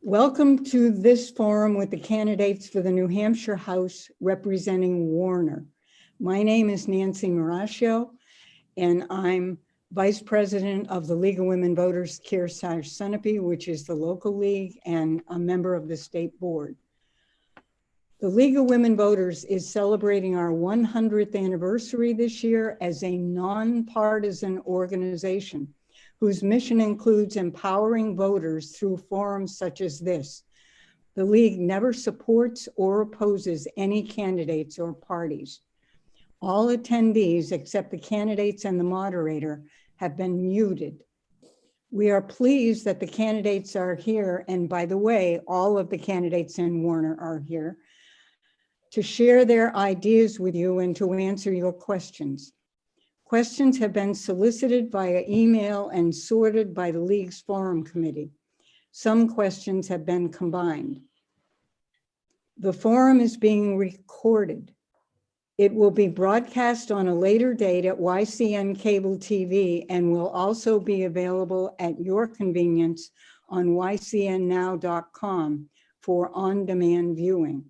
Welcome to this forum with the candidates for the New Hampshire House representing Warner. My name is Nancy Marascio, and I'm Vice President of the League of Women Voters Kearsarge-Sunapee, which is the local league, and a member of the state board. The League of Women Voters is celebrating our 100th anniversary this year as a nonpartisan organization whose mission includes empowering voters through forums such as this. The League never supports or opposes any candidates or parties. All attendees, except the candidates and the moderator, have been muted. We are pleased that the candidates are here, and by the way, all of the candidates in Warner are here, to share their ideas with you and to answer your questions. Questions have been solicited via email and sorted by the League's Forum Committee. Some questions have been combined. The forum is being recorded. It will be broadcast on a later date at YCN Cable TV and will also be available at your convenience on ycnnow.com for on-demand viewing.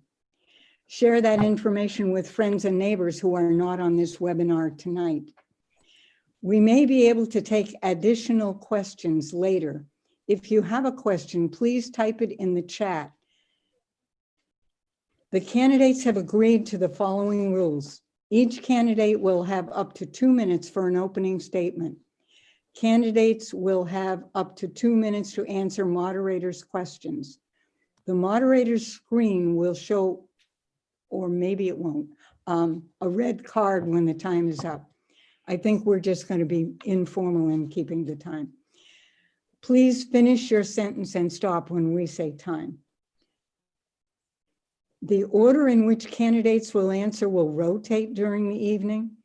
Share that information with friends and neighbors who are not on this webinar tonight. We may be able to take additional questions later. If you have a question, please type it in the chat. The candidates have agreed to the following rules. Each candidate will have up to 2 minutes for an opening statement. Candidates will have up to 2 minutes to answer moderators' questions. The moderator's screen will show, or maybe it won't, a red card when the time is up. I think we're just going to be informal in keeping the time. Please finish your sentence and stop when we say time. The order in which candidates will answer will rotate during the evening.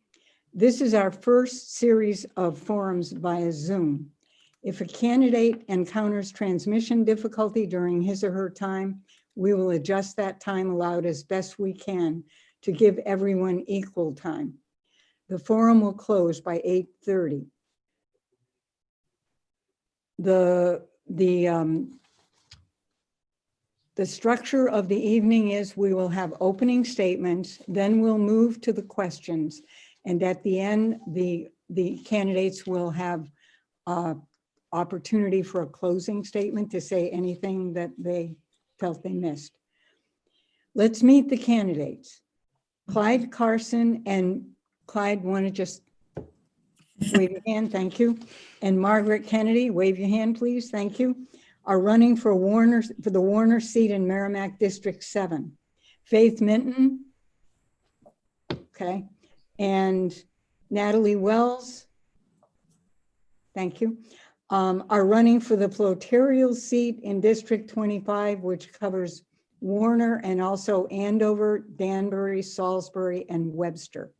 This is our first series of forums via Zoom. If a candidate encounters transmission difficulty during his or her time, we will adjust that time allowed as best we can to give everyone equal time. The forum will close by 8:30. The structure of the evening is we will have opening statements, then we'll move to the questions, and at the end, the candidates will have opportunity for a closing statement to say anything that they felt they missed. Let's meet the candidates. Clyde, Carson, and Clyde, want to just wave your hand? Thank you. And Margaret Kennedy, wave your hand, please. Thank you. Are running for the Warner seat in Merrimack District 7. Faith Minton, okay, and Natalie Wells, thank you, are running for the Floterial seat in District 25, which covers Warner and also Andover, Danbury, Salisbury, and Webster.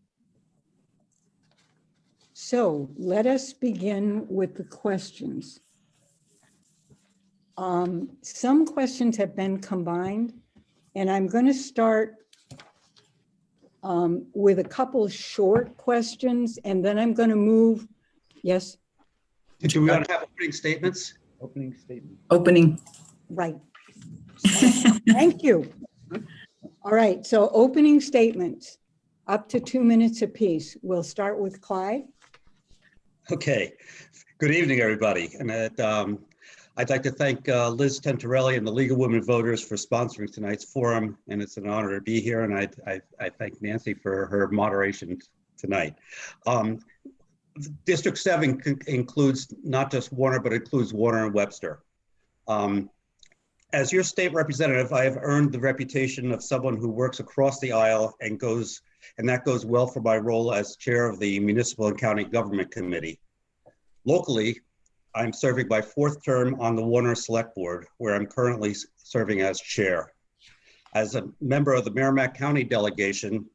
So let us begin with the questions. Some questions have been combined, and I'm going to start with a couple short questions, and then I'm going to move. Yes? Do we want to have opening statements? Opening statement. Opening. Right. Thank you. All right, so opening statements, up to 2 minutes apiece. We'll start with Clyde. Okay. Good evening, everybody. And I'd like to thank Liz Tentarelli and the League of Women Voters for sponsoring tonight's forum, and it's an honor to be here. And I thank Nancy for her moderation tonight. District 7 includes not just Warner, but includes Warner and Webster. As your state representative, I have earned the reputation of someone who works across the aisle and that goes well for my role as chair of the Municipal and County Government Committee. Locally, I'm serving my 4th term on the Warner Select Board, where I'm currently serving as chair. As a member of the Merrimack County delegation,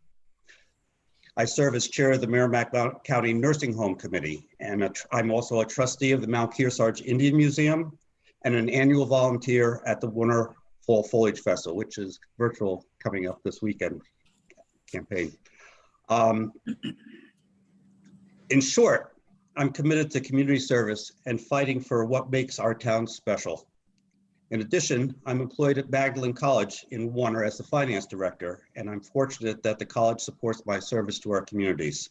I serve as chair of the Merrimack County Nursing Home Committee, and I'm also a trustee of the Mount Kearsarge Indian Museum and an annual volunteer at the Warner Fall Foliage Festival, which is virtual coming up this weekend campaign. In short, I'm committed to community service and fighting for what makes our town special. In addition, I'm employed at Magdalen College in Warner as the finance director, and I'm fortunate that the college supports my service to our communities.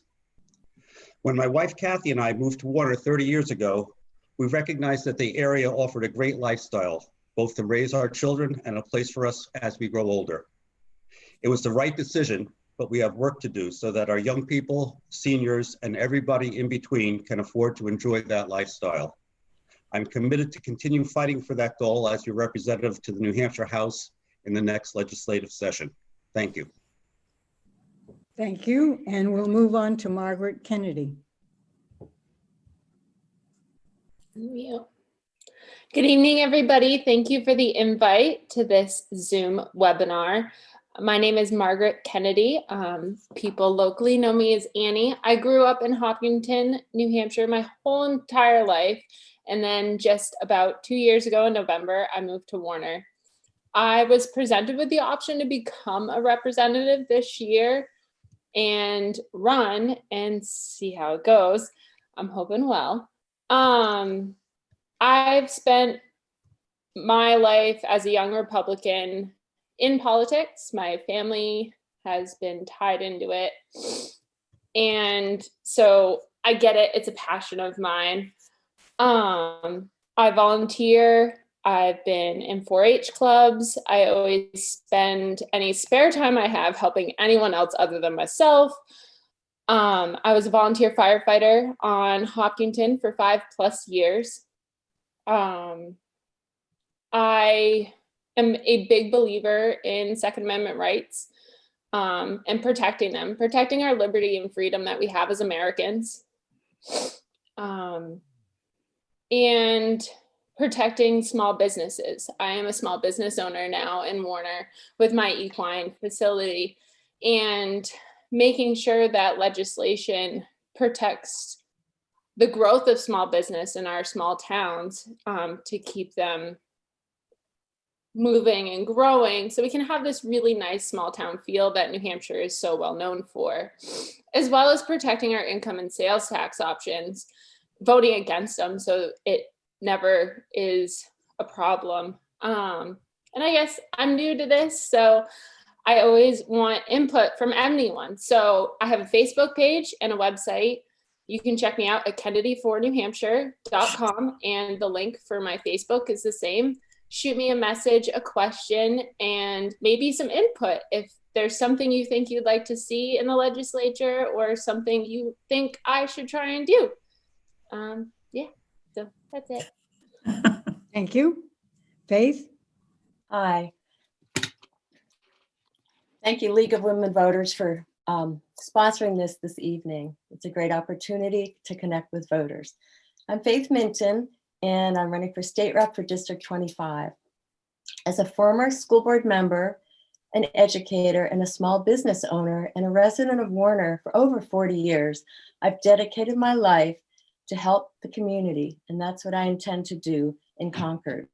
When my wife Kathy and I moved to Warner 30 years ago, we recognized that the area offered a great lifestyle, both to raise our children and a place for us as we grow older. It was the right decision, but we have work to do so that our young people, seniors, and everybody in between can afford to enjoy that lifestyle. I'm committed to continue fighting for that goal as your representative to the New Hampshire House in the next legislative session. Thank you. Thank you. And we'll move on to Margaret Kennedy. Yeah. Good evening, everybody. Thank you for the invite to this Zoom webinar. My name is Margaret Kennedy. People locally know me as Annie. I grew up in Hopkinton, New Hampshire my whole entire life. And then just about 2 years ago in November, I moved to Warner. I was presented with the option to become a representative this year and run and see how it goes. I'm hoping well. I've spent my life as a young Republican in politics. My family has been tied into it. And so I get it. It's a passion of mine. I volunteer. I've been in 4-H clubs. I always spend any spare time I have helping anyone else other than myself. I was a volunteer firefighter on Hopkinton for 5+ years. I am a big believer in Second Amendment rights and protecting them, protecting our liberty and freedom that we have as Americans. And protecting small businesses. I am a small business owner now in Warner with my equine facility, and making sure that legislation protects the growth of small business in our small towns to keep them moving and growing so we can have this really nice small town feel that New Hampshire is so well known for, as well as protecting our income and sales tax options, voting against them so it never is a problem. And I guess I'm new to this, so I always want input from anyone. So I have a Facebook page and a website. You can check me out at kennedyfornewhampshire.com, and the link for my Facebook is the same. Shoot me a message, a question, and maybe some input. If there's something you think you'd like to see in the legislature or something you think I should try and do. Yeah, so that's it. Thank you. Faith? Hi. Thank you, League of Women Voters, for sponsoring this evening. It's a great opportunity to connect with voters. I'm Faith Minton, and I'm running for state rep for District 25. As a former school board member, an educator, and a small business owner, and a resident of Warner for over 40 years, I've dedicated my life to help the community, and that's what I intend to do in Concord.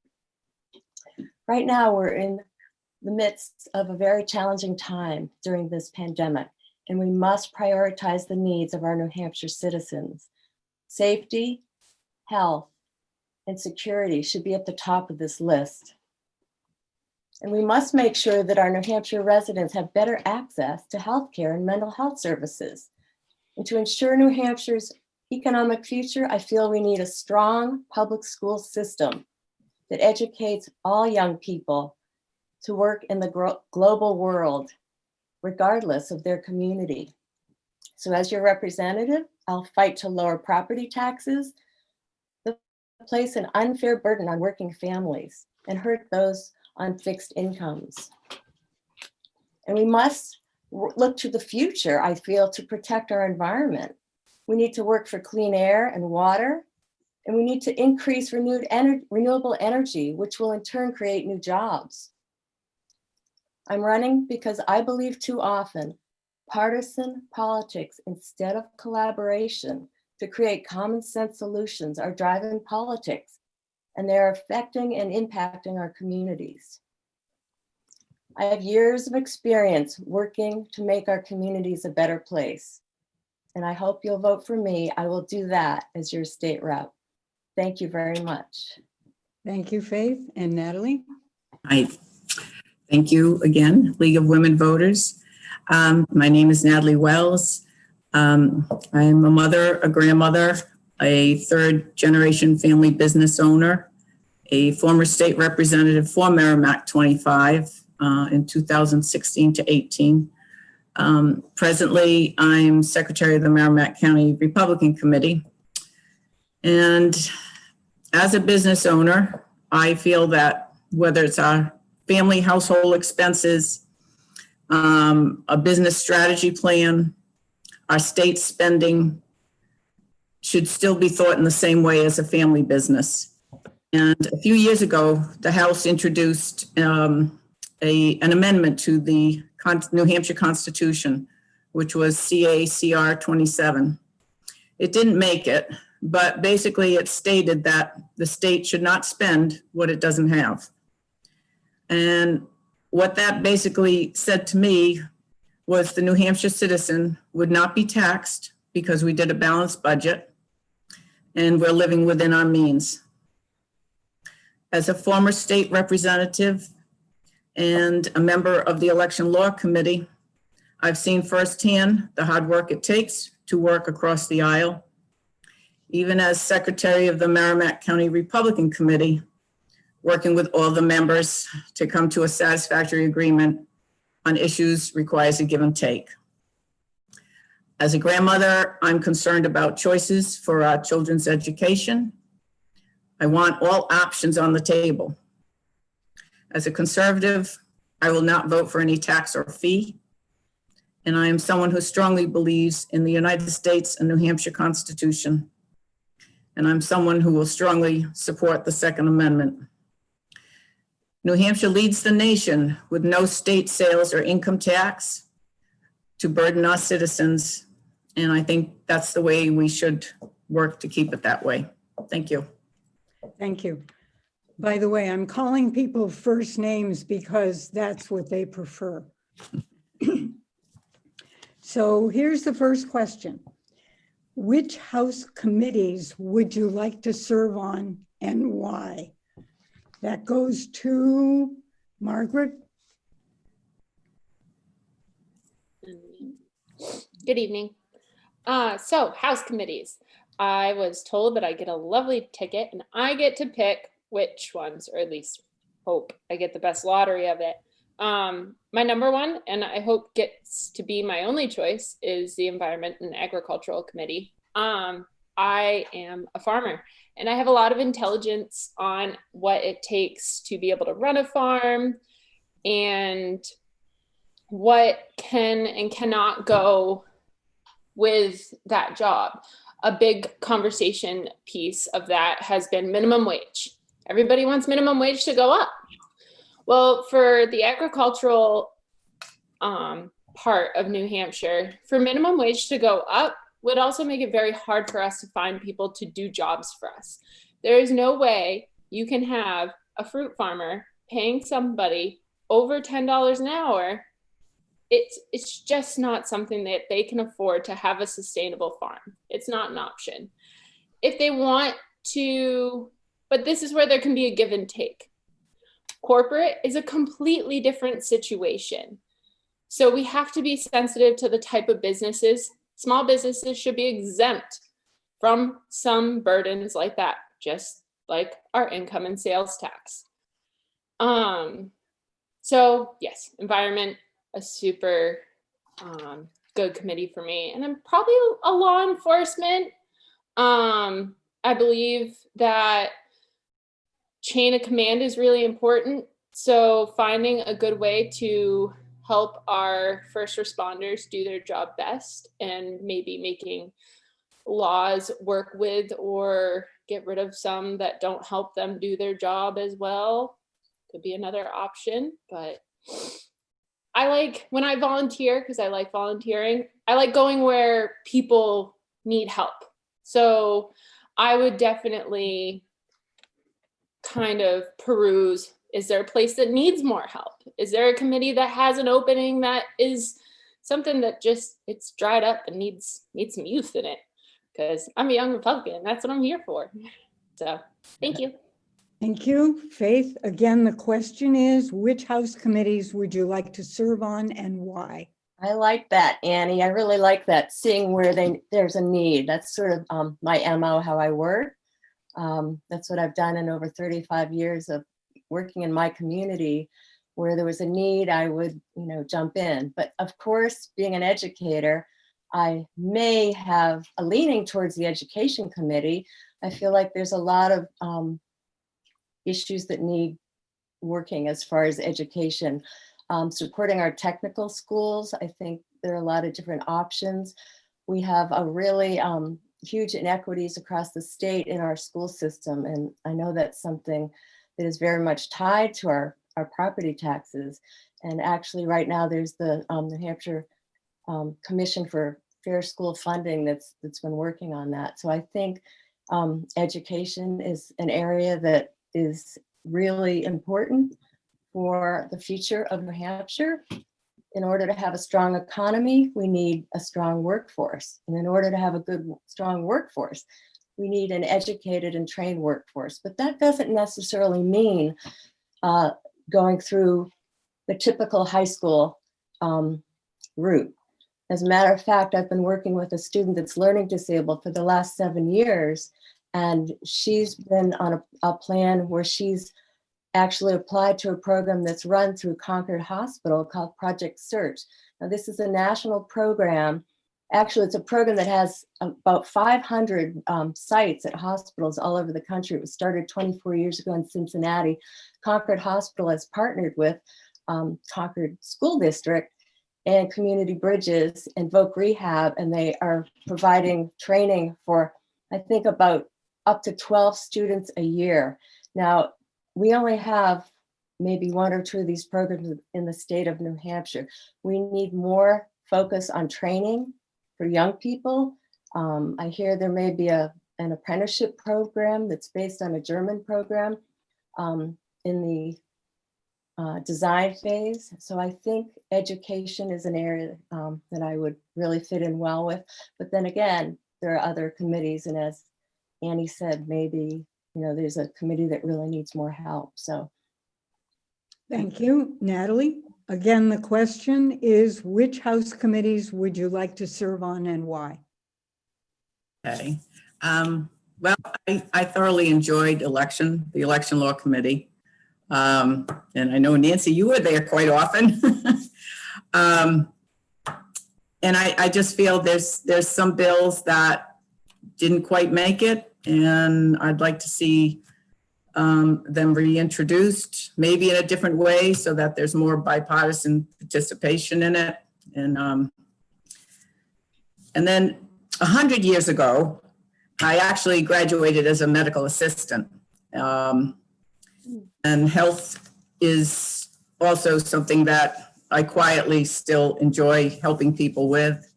Right now, we're in the midst of a very challenging time during this pandemic, and we must prioritize the needs of our New Hampshire citizens. Safety, health, and security should be at the top of this list. And we must make sure that our New Hampshire residents have better access to healthcare and mental health services. And to ensure New Hampshire's economic future, I feel we need a strong public school system that educates all young people to work in the global world, regardless of their community. So as your representative, I'll fight to lower property taxes, that place an unfair burden on working families and hurt those on fixed incomes. And we must look to the future, I feel, to protect our environment. We need to work for clean air and water, and we need to increase renewable energy, which will in turn create new jobs. I'm running because I believe too often partisan politics instead of collaboration to create common sense solutions are driving politics, and they're affecting and impacting our communities. I have years of experience working to make our communities a better place, and I hope you'll vote for me. I will do that as your state rep. Thank you very much. Thank you, Faith. And Natalie? Hi. Thank you again, League of Women Voters. My name is Natalie Wells. I'm a mother, a grandmother, a third generation family business owner, a former state representative for Merrimack 25 in 2016 to 18. Presently, I'm secretary of the Merrimack County Republican Committee. And as a business owner, I feel that whether it's our family household expenses, a business strategy plan, our state spending should still be thought in the same way as a family business. And a few years ago, the House introduced an amendment to the New Hampshire Constitution, which was CA-CR 27. It didn't make it, but basically it stated that the state should not spend what it doesn't have. And what that basically said to me was the New Hampshire citizen would not be taxed because we did a balanced budget and we're living within our means. As a former state representative and a member of the Election Law Committee, I've seen firsthand the hard work it takes to work across the aisle. Even as secretary of the Merrimack County Republican Committee, working with all the members to come to a satisfactory agreement on issues requires a give and take. As a grandmother, I'm concerned about choices for our children's education. I want all options on the table. As a conservative, I will not vote for any tax or fee. And I am someone who strongly believes in the United States and New Hampshire Constitution. And I'm someone who will strongly support the Second Amendment. New Hampshire leads the nation with no state sales or income tax to burden our citizens. And I think that's the way we should work to keep it that way. Thank you. Thank you. By the way, I'm calling people first names because that's what they prefer. So here's the first question. Which House committees would you like to serve on and why? That goes to Margaret. Good evening. So House committees. I was told that I get a lovely ticket and I get to pick which ones, or at least hope I get the best lottery of it. My number one, and I hope gets to be my only choice, is the Environment and Agricultural Committee. I am a farmer and I have a lot of intelligence on what it takes to be able to run a farm and what can and cannot go with that job. A big conversation piece of that has been minimum wage. Everybody wants minimum wage to go up. Well, for the agricultural part of New Hampshire, for minimum wage to go up would also make it very hard for us to find people to do jobs for us. There is no way you can have a fruit farmer paying somebody over $10 an hour. It's just not something that they can afford to have a sustainable farm. It's not an option. If they want to, but this is where there can be a give and take. Corporate is a completely different situation. So we have to be sensitive to the type of businesses. Small businesses should be exempt from some burdens like that, just like our income and sales tax. So yes, environment, a super good committee for me. And then probably a law enforcement. I believe that chain of command is really important. So finding a good way to help our first responders do their job best and maybe making laws work with or get rid of some that don't help them do their job as well could be another option. But I like, when I volunteer, because I like volunteering, I like going where people need help. So I would definitely kind of peruse, is there a place that needs more help? Is there a committee that has an opening that is something that just, it's dried up and needs some youth in it? Because I'm a young Republican, that's what I'm here for. So thank you. Thank you, Faith. Again, the question is, which House committees would you like to serve on and why? I like that, Annie. I really like that, seeing where there's a need. That's sort of my MO, how I work. That's what I've done in over 35 years of working in my community. Where there was a need, I would, jump in. But of course, being an educator, I may have a leaning towards the education committee. I feel like there's a lot of issues that need working as far as education. Supporting our technical schools, I think there are a lot of different options. We have a really huge inequities across the state in our school system. And I know that's something that is very much tied to our property taxes. And actually right now there's the New Hampshire Commission for Fair School Funding that's been working on that. So I think education is an area that is really important for the future of New Hampshire. In order to have a strong economy, we need a strong workforce. And in order to have a good, strong workforce, we need an educated and trained workforce. But that doesn't necessarily mean going through the typical high school route. As a matter of fact, I've been working with a student that's learning disabled for the last 7 years, and she's been on a plan where she's actually applied to a program that's run through Concord Hospital called Project Search. Now, this is a national program. Actually, it's a program that has about 500 sites at hospitals all over the country. It was started 24 years ago in Cincinnati. Concord Hospital has partnered with Concord School District and Community Bridges and Voc Rehab, and they are providing training for, I think, about up to 12 students a year. Now, we only have maybe 1 or 2 of these programs in the state of New Hampshire. We need more focus on training for young people. I hear there may be an apprenticeship program that's based on a German program in the design phase. So I think education is an area that I would really fit in well with. But then again, there are other committees, and as Annie said, maybe there's a committee that really needs more help. So Thank you, Natalie. Again, the question is, which House committees would you like to serve on and why? Okay. Well, I thoroughly enjoyed the election law committee. And I know, Nancy, you were there quite often. And I just feel there's some bills that didn't quite make it, and I'd like to see them reintroduced, maybe in a different way, so that there's more bipartisan participation in it. And then 100 years ago, I actually graduated as a medical assistant. And health is also something that I quietly still enjoy helping people with.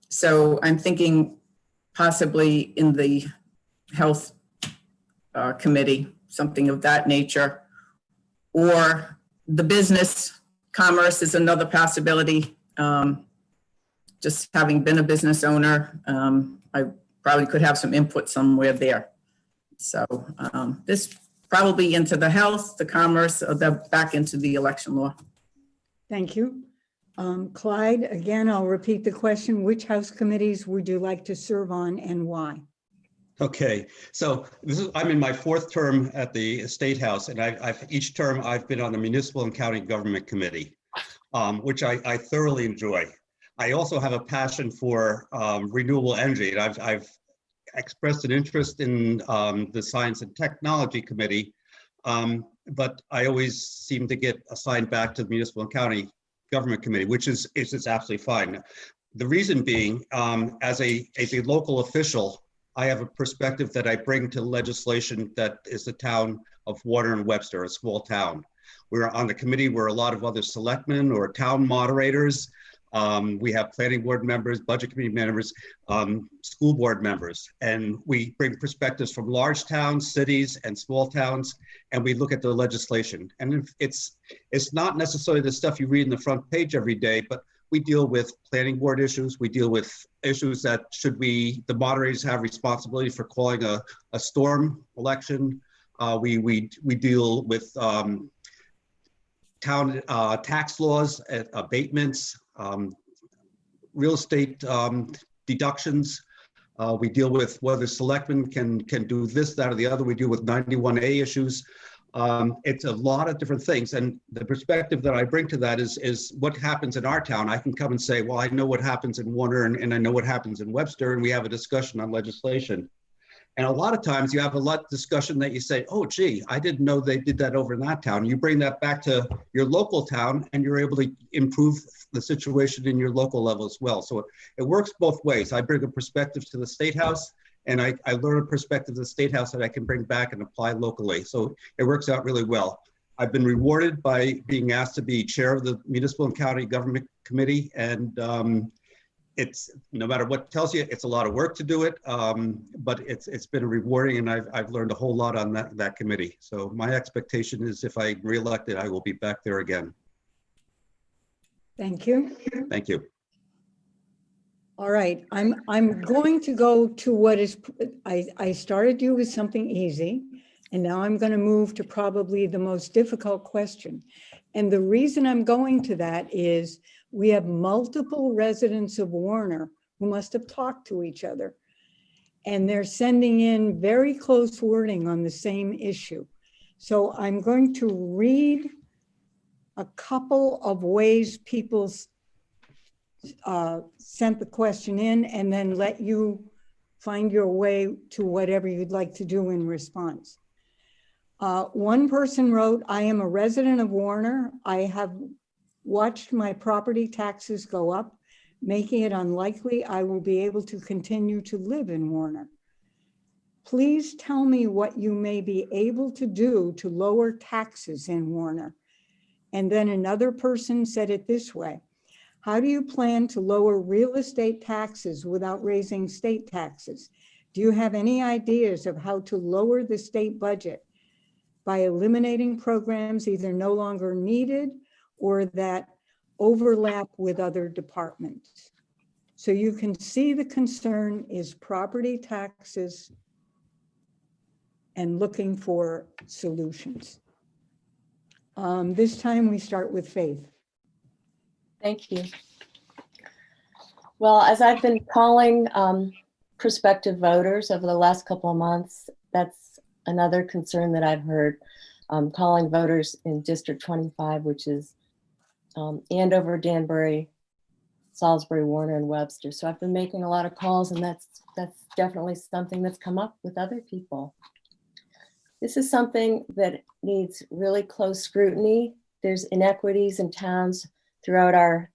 So I'm thinking possibly in the health committee, something of that nature, or the business commerce is another possibility. Just having been a business owner, I probably could have some input somewhere there. So this probably into the health, the commerce, or back into the election law. Thank you. Clyde, again, I'll repeat the question. Which House committees would you like to serve on and why? Okay, so I'm in my 4th term at the State House, and each term I've been on the Municipal and County Government Committee, which I thoroughly enjoy. I also have a passion for renewable energy, and I've expressed an interest in the Science and Technology Committee, but I always seem to get assigned back to the Municipal and County Government Committee, which is absolutely fine. The reason being, as a local official, I have a perspective that I bring to legislation that is the town of Warner and Webster, a small town. We're on the committee where a lot of other selectmen or town moderators. We have planning board members, budget committee members, school board members, and we bring perspectives from large towns, cities, and small towns, and we look at the legislation. And it's not necessarily the stuff you read in the front page every day, but we deal with planning board issues. We deal with issues that the moderators have responsibility for calling a storm election. We deal with town tax laws, abatements, real estate deductions. We deal with whether selectmen can do this, that, or the other. We deal with 91A issues. It's a lot of different things. And the perspective that I bring to that is what happens in our town. I can come and say, well, I know what happens in Warner and I know what happens in Webster, and we have a discussion on legislation. And a lot of times you have a lot of discussion that you say, oh, gee, I didn't know they did that over in that town. You bring that back to your local town and you're able to improve the situation in your local level as well. So it works both ways. I bring a perspective to the State House, and I learn a perspective of the State House that I can bring back and apply locally. So it works out really well. I've been rewarded by being asked to be chair of the Municipal and County Government Committee, and it's, no matter what tells you, it's a lot of work to do it, but it's been rewarding, and I've learned a whole lot on that committee. So my expectation is if I'm reelected, I will be back there again. Thank you. Thank you. All right, I'm going to go to what is, I started you with something easy, and now I'm going to move to probably the most difficult question. And the reason I'm going to that is we have multiple residents of Warner who must have talked to each other, and they're sending in very close wording on the same issue. So I'm going to read a couple of ways people sent the question in, and then let you find your way to whatever you'd like to do in response. One person wrote, I am a resident of Warner. I have watched my property taxes go up, making it unlikely I will be able to continue to live in Warner. Please tell me what you may be able to do to lower taxes in Warner. And then another person said it this way: how do you plan to lower real estate taxes without raising state taxes? Do you have any ideas of how to lower the state budget by eliminating programs either no longer needed or that overlap with other departments? So you can see the concern is property taxes and looking for solutions. This time we start with Faith. Thank you. Well, as I've been calling prospective voters over the last couple of months, that's another concern that I've heard, calling voters in District 25, which is Andover, Danbury, Salisbury, Warner, and Webster. So I've been making a lot of calls, and that's definitely something that's come up with other people. This is something that needs really close scrutiny. There's inequities in towns throughout our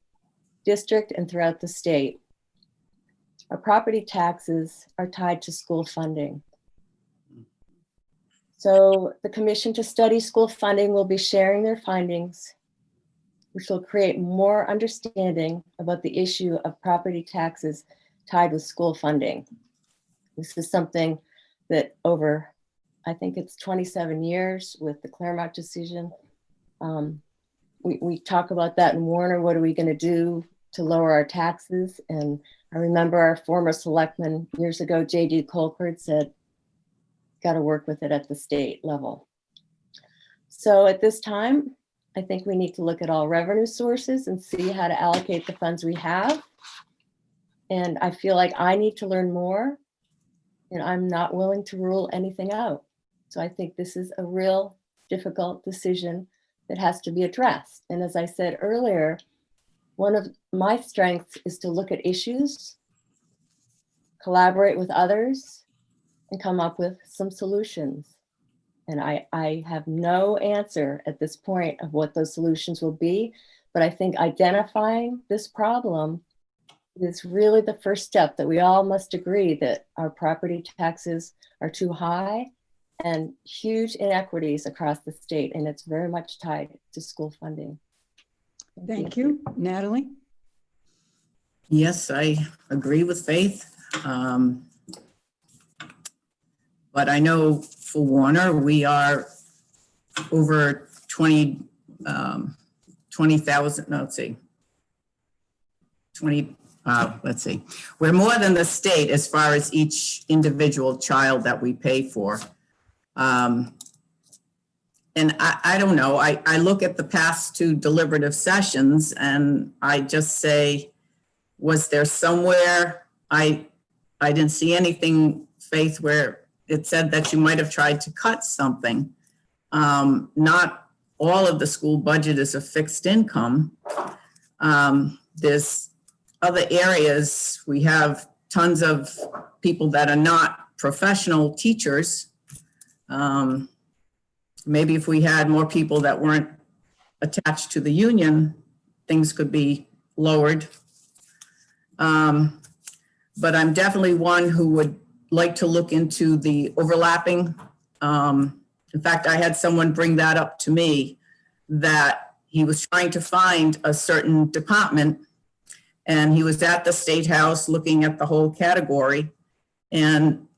district and throughout the state. Our property taxes are tied to school funding. So the Commission to Study School Funding will be sharing their findings, which will create more understanding about the issue of property taxes tied with school funding. This is something that over, I think it's 27 years with the Claremont decision. We talk about that in Warner. What are we going to do to lower our taxes? And I remember our former selectman years ago, J.D. Colcord, said, got to work with it at the state level. So at this time, I think we need to look at all revenue sources and see how to allocate the funds we have. And I feel like I need to learn more, and I'm not willing to rule anything out. So I think this is a real difficult decision that has to be addressed. And as I said earlier, one of my strengths is to look at issues, collaborate with others, and come up with some solutions. And I have no answer at this point of what those solutions will be, but I think identifying this problem is really the first step, that we all must agree that our property taxes are too high and huge inequities across the state, and it's very much tied to school funding. Thank you. Natalie? Yes, I agree with Faith. But I know for Warner, we are over 20,000, no, let's see, 20, let's see. We're more than the state as far as each individual child that we pay for. and I don't know, I look at the past two deliberative sessions and I just say, was there somewhere, I didn't see anything, Faith, where it said that you might have tried to cut something. Not all of the school budget is a fixed income. There's other areas, we have tons of people that are not professional teachers. Maybe if we had more people that weren't attached to the union, things could be lowered. But I'm definitely one who would like to look into the overlapping. In fact, I had someone bring that up to me, that he was trying to find a certain department and he was at the State House looking at the whole category, and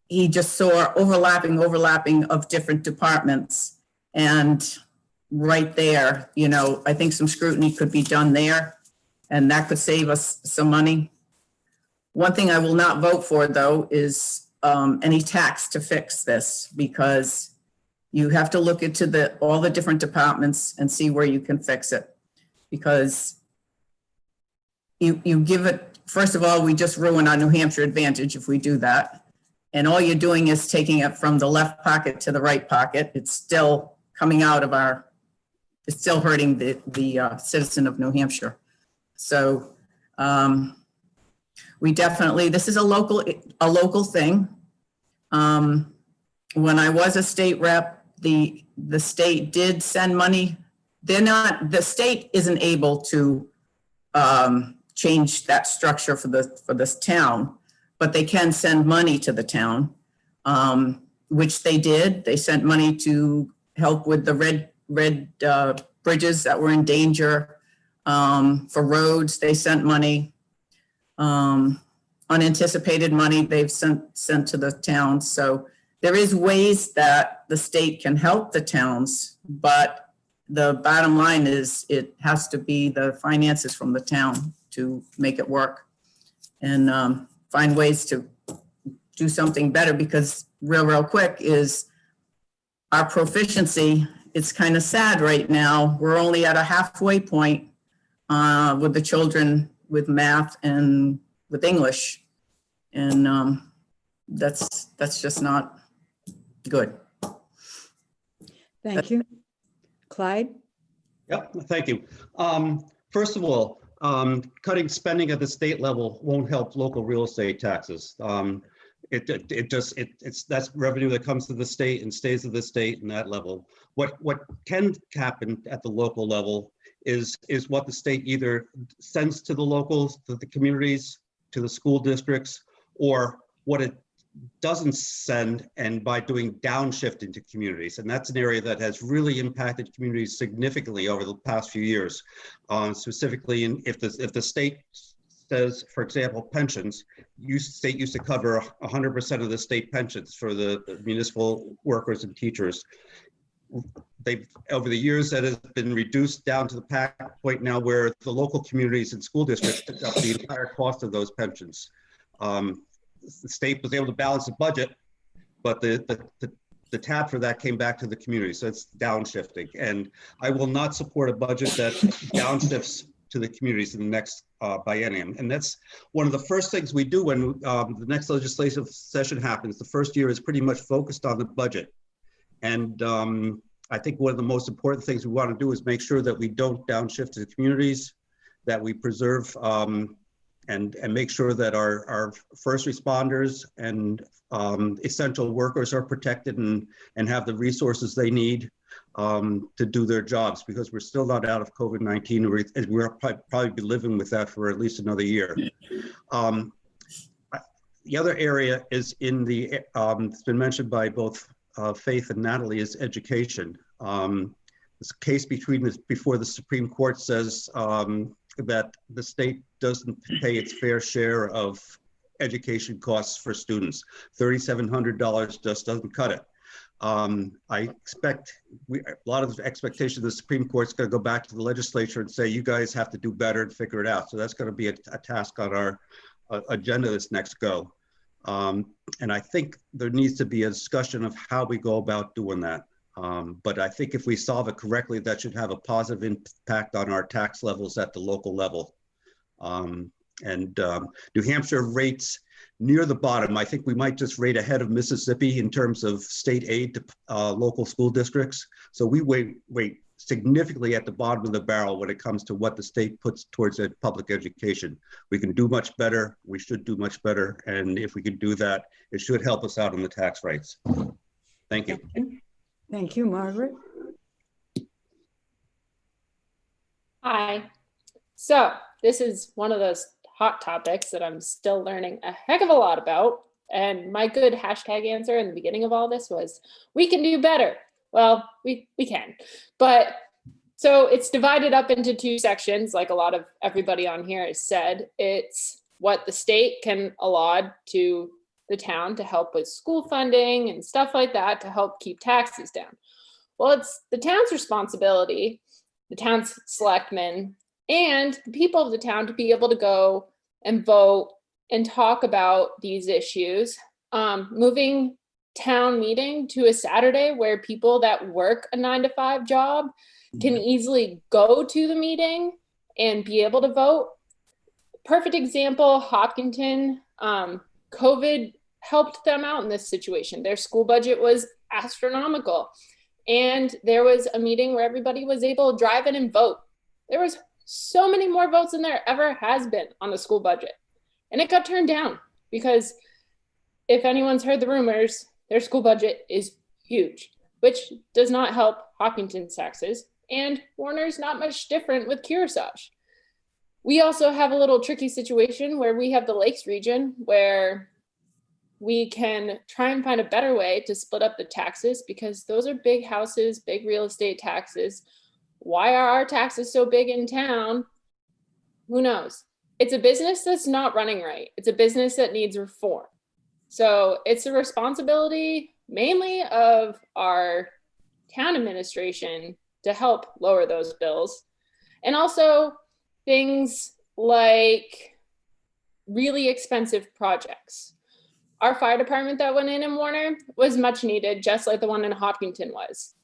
he just saw overlapping of different departments. And right there, you know, I think some scrutiny could be done there, and that could save us some money. One thing I will not vote for, though, is any tax to fix this, because you have to look into all the different departments and see where you can fix it. Because you give it, first of all, we just ruin our New Hampshire advantage if we do that. And all you're doing is taking it from the left pocket to the right pocket. It's still coming out of it's still hurting the citizen of New Hampshire. So we definitely, this is a local thing. When I was a state rep, the state did send money. The state isn't able to change that structure for this town, but they can send money to the town, which they did. They sent money to help with the red bridges that were in danger. For roads, they sent money. Unanticipated money they've sent to the towns. So there is ways that the state can help the towns, but the bottom line is it has to be the finances from the town to make it work, and find ways to do something better, because real quick is our proficiency. It's kind of sad right now. We're only at a halfway point with the children with math and with English. And that's just not good. Thank you. Clyde? Yep, thank you. First of all, cutting spending at the state level won't help local real estate taxes. That's revenue that comes to the state and stays at the state and that level. What can happen at the local level is what the state either sends to the locals, to the communities, to the school districts, or what it doesn't send, and by doing downshift into communities. And that's an area that has really impacted communities significantly over the past few years. Specifically, if the state says, for example, pensions, state used to cover 100% of the state pensions for the municipal workers and teachers. Over the years, that has been reduced down to the point now where the local communities and school districts pick up the entire cost of those pensions. The state was able to balance the budget, but the tab for that came back to the community. So it's downshifting. And I will not support a budget that downshifts to the communities in the next biennium. And that's one of the first things we do when the next legislative session happens. The first year is pretty much focused on the budget. And I think one of the most important things we want to do is make sure that we don't downshift to the communities, that we preserve and make sure that our first responders and essential workers are protected and have the resources they need to do their jobs, because we're still not out of COVID-19. We'll probably be living with that for at least another year. The other area is in the, it's been mentioned by both Faith and Natalie, is education. This case before the Supreme Court says that the state doesn't pay its fair share of education costs for students. $3,700 just doesn't cut it. I expect a lot of the expectation the Supreme Court's going to go back to the legislature and say, you guys have to do better and figure it out. So that's going to be a task on our agenda this next go. And I think there needs to be a discussion of how we go about doing that. But I think if we solve it correctly, that should have a positive impact on our tax levels at the local level. New Hampshire rates near the bottom. I think we might just rate ahead of Mississippi in terms of state aid to local school districts. So we wait significantly at the bottom of the barrel when it comes to what the state puts towards public education. We can do much better. We should do much better. And if we can do that, it should help us out on the tax rates. Thank you. Thank you, Margaret. Hi. So this is one of those hot topics that I'm still learning a heck of a lot about. And my good hashtag answer in the beginning of all this was, we can do better. Well, we can. But so it's divided up into two sections, like a lot of everybody on here has said. It's what the state can allot to the town to help with school funding and stuff like that to help keep taxes down. Well, it's the town's responsibility, the town's selectmen, and the people of the town to be able to go and vote and talk about these issues. Moving town meeting to a Saturday where people that work a 9-to-5 job can easily go to the meeting and be able to vote. Perfect example, Hopkinton, COVID helped them out in this situation. Their school budget was astronomical. And there was a meeting where everybody was able to drive in and vote. There was so many more votes than there ever has been on the school budget. And it got turned down because if anyone's heard the rumors, their school budget is huge, which does not help Hopkinton's taxes. And Warner's not much different with Kearsarge. We also have a little tricky situation where we have the Lakes region where we can try and find a better way to split up the taxes because those are big houses, big real estate taxes. Why are our taxes so big in town? Who knows? It's a business that's not running right. It's a business that needs reform. So it's a responsibility mainly of our town administration to help lower those bills. And also things like really expensive projects. Our fire department that went in Warner was much needed, just like the one in Hopkinton was.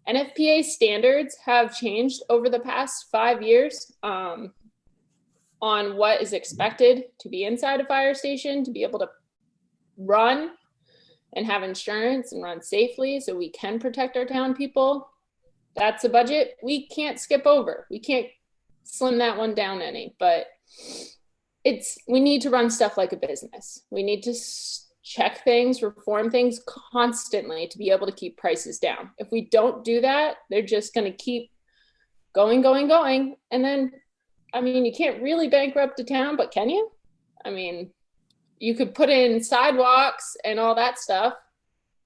NFPA standards have changed over the past 5 years on what is expected to be inside a fire station to be able to run and have insurance and run safely so we can protect our town people. That's a budget we can't skip over. We can't slim that one down any, but we need to run stuff like a business. We need to check things, reform things constantly to be able to keep prices down. If we don't do that, they're just going to keep going. And then, I mean, you can't really bankrupt a town, but can you? I mean, you could put in sidewalks and all that stuff.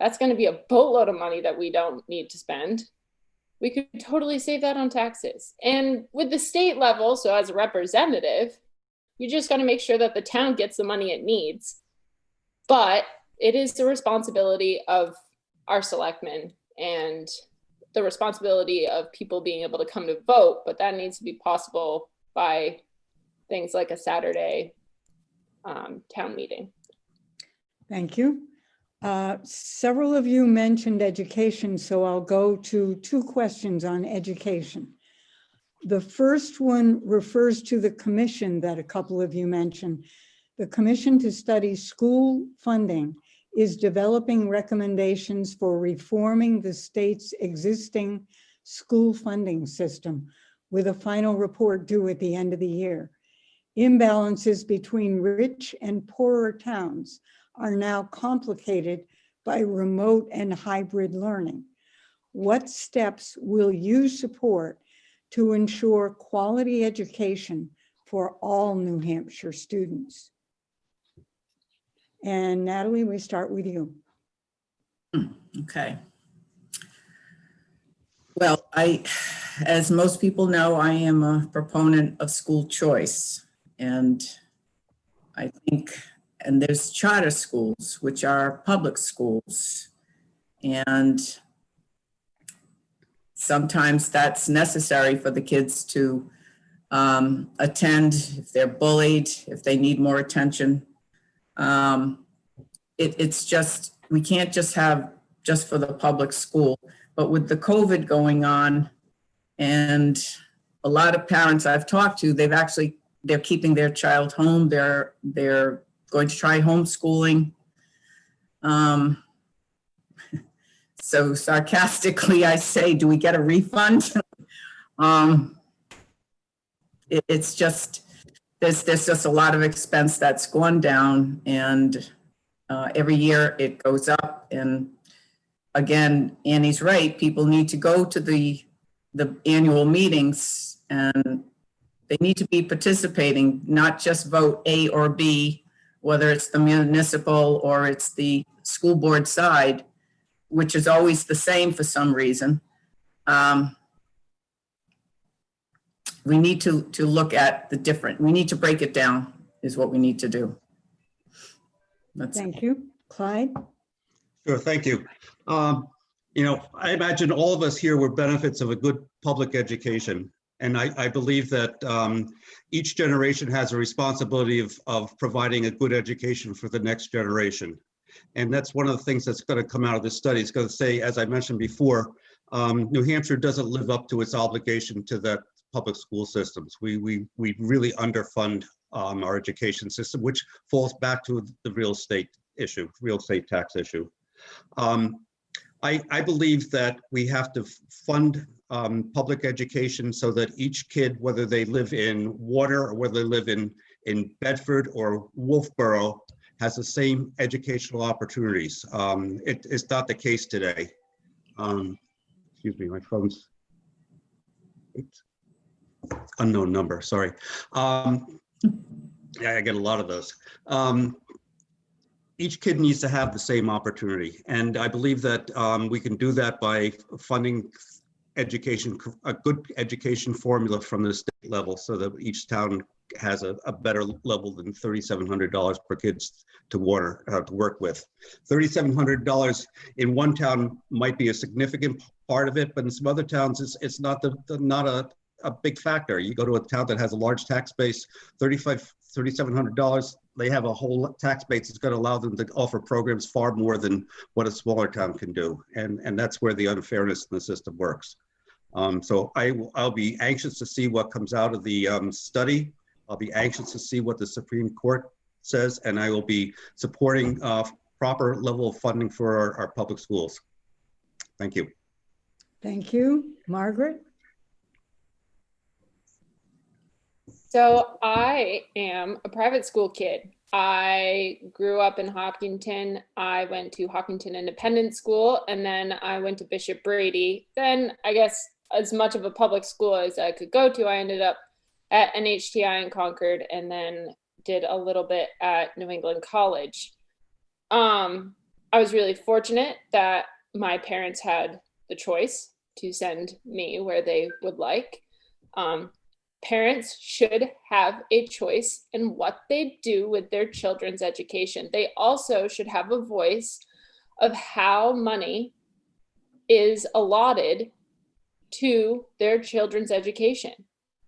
That's going to be a boatload of money that we don't need to spend. We could totally save that on taxes. And with the state level, so as a representative, you just got to make sure that the town gets the money it needs. But it is the responsibility of our selectmen and the responsibility of people being able to come to vote, but that needs to be possible by things like a Saturday town meeting. Thank you. Several of you mentioned education, so I'll go to 2 questions on education. The first one refers to the commission that a couple of you mentioned. The Commission to Study School Funding is developing recommendations for reforming the state's existing school funding system with a final report due at the end of the year. Imbalances between rich and poorer towns are now complicated by remote and hybrid learning. What steps will you support to ensure quality education for all New Hampshire students? And Natalie, we start with you. Okay. Well, as most people know, I am a proponent of school choice. And I think, and there's charter schools, which are public schools. And sometimes that's necessary for the kids to attend if they're bullied, if they need more attention. It's just, we can't just have just for the public school. But with the COVID going on, and a lot of parents I've talked to, they're keeping their child home. They're going to try homeschooling. So sarcastically, I say, do we get a refund? It's just, there's just a lot of expense that's gone down, and every year it goes up. And again, Annie's right, people need to go to the annual meetings, and they need to be participating, not just vote A or B, whether it's the municipal or it's the school board side, which is always the same for some reason. We need to look at the different, we need to break it down is what we need to do. Thank you. Clyde? Sure, thank you. I imagine all of us here were benefits of a good public education. And I believe that each generation has a responsibility of providing a good education for the next generation. And that's one of the things that's going to come out of this study. It's going to say, as I mentioned before, New Hampshire doesn't live up to its obligation to the public school systems. We really underfund our education system, which falls back to the real estate tax issue. I believe that we have to fund public education so that each kid, whether they live in Water or whether they live in Bedford or Wolfboro, has the same educational opportunities. It is not the case today. Excuse me, my phone's unknown number, sorry. Yeah, I get a lot of those. Each kid needs to have the same opportunity. And I believe that we can do that by funding education, a good education formula from the state level, so that each town has a better level than $3,700 per kid to work with. $3,700 in one town might be a significant part of it, but in some other towns, it's not a big factor. You go to a town that has a large tax base, $3,700, they have a whole tax base that's going to allow them to offer programs far more than what a smaller town can do. And that's where the unfairness in the system works. So I'll be anxious to see what comes out of the study. I'll be anxious to see what the Supreme Court says, and I will be supporting proper level of funding for our public schools. Thank you. Thank you. Margaret? So I am a private school kid. I grew up in Hopkinton. I went to Hopkinton Independent School, and then I went to Bishop Brady. Then I guess as much of a public school as I could go to, I ended up at NHTI in Concord, and then did a little bit at New England College. I was really fortunate that my parents had the choice to send me where they would like. Parents should have a choice in what they do with their children's education. They also should have a voice of how money is allotted to their children's education.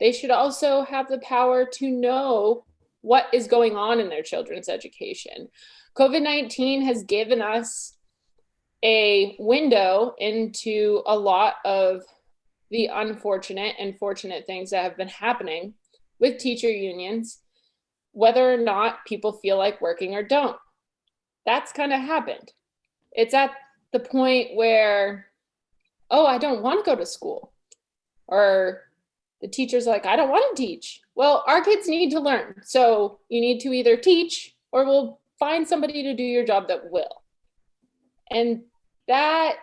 They should also have the power to know what is going on in their children's education. COVID-19 has given us a window into a lot of the unfortunate and fortunate things that have been happening with teacher unions, whether or not people feel like working or don't. That's kind of happened. It's at the point where, oh, I don't want to go to school. Or the teacher's like, I don't want to teach. Well, our kids need to learn. So you need to either teach or we'll find somebody to do your job that will. And that,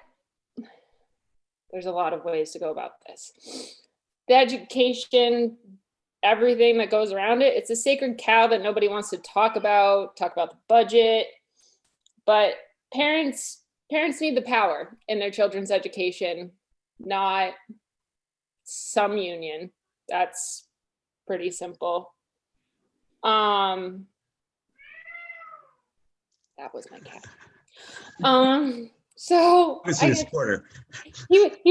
there's a lot of ways to go about this. The education, everything that goes around it, it's a sacred cow that nobody wants to talk about the budget. But parents need the power in their children's education, not some union. That's pretty simple. That was my cat. So He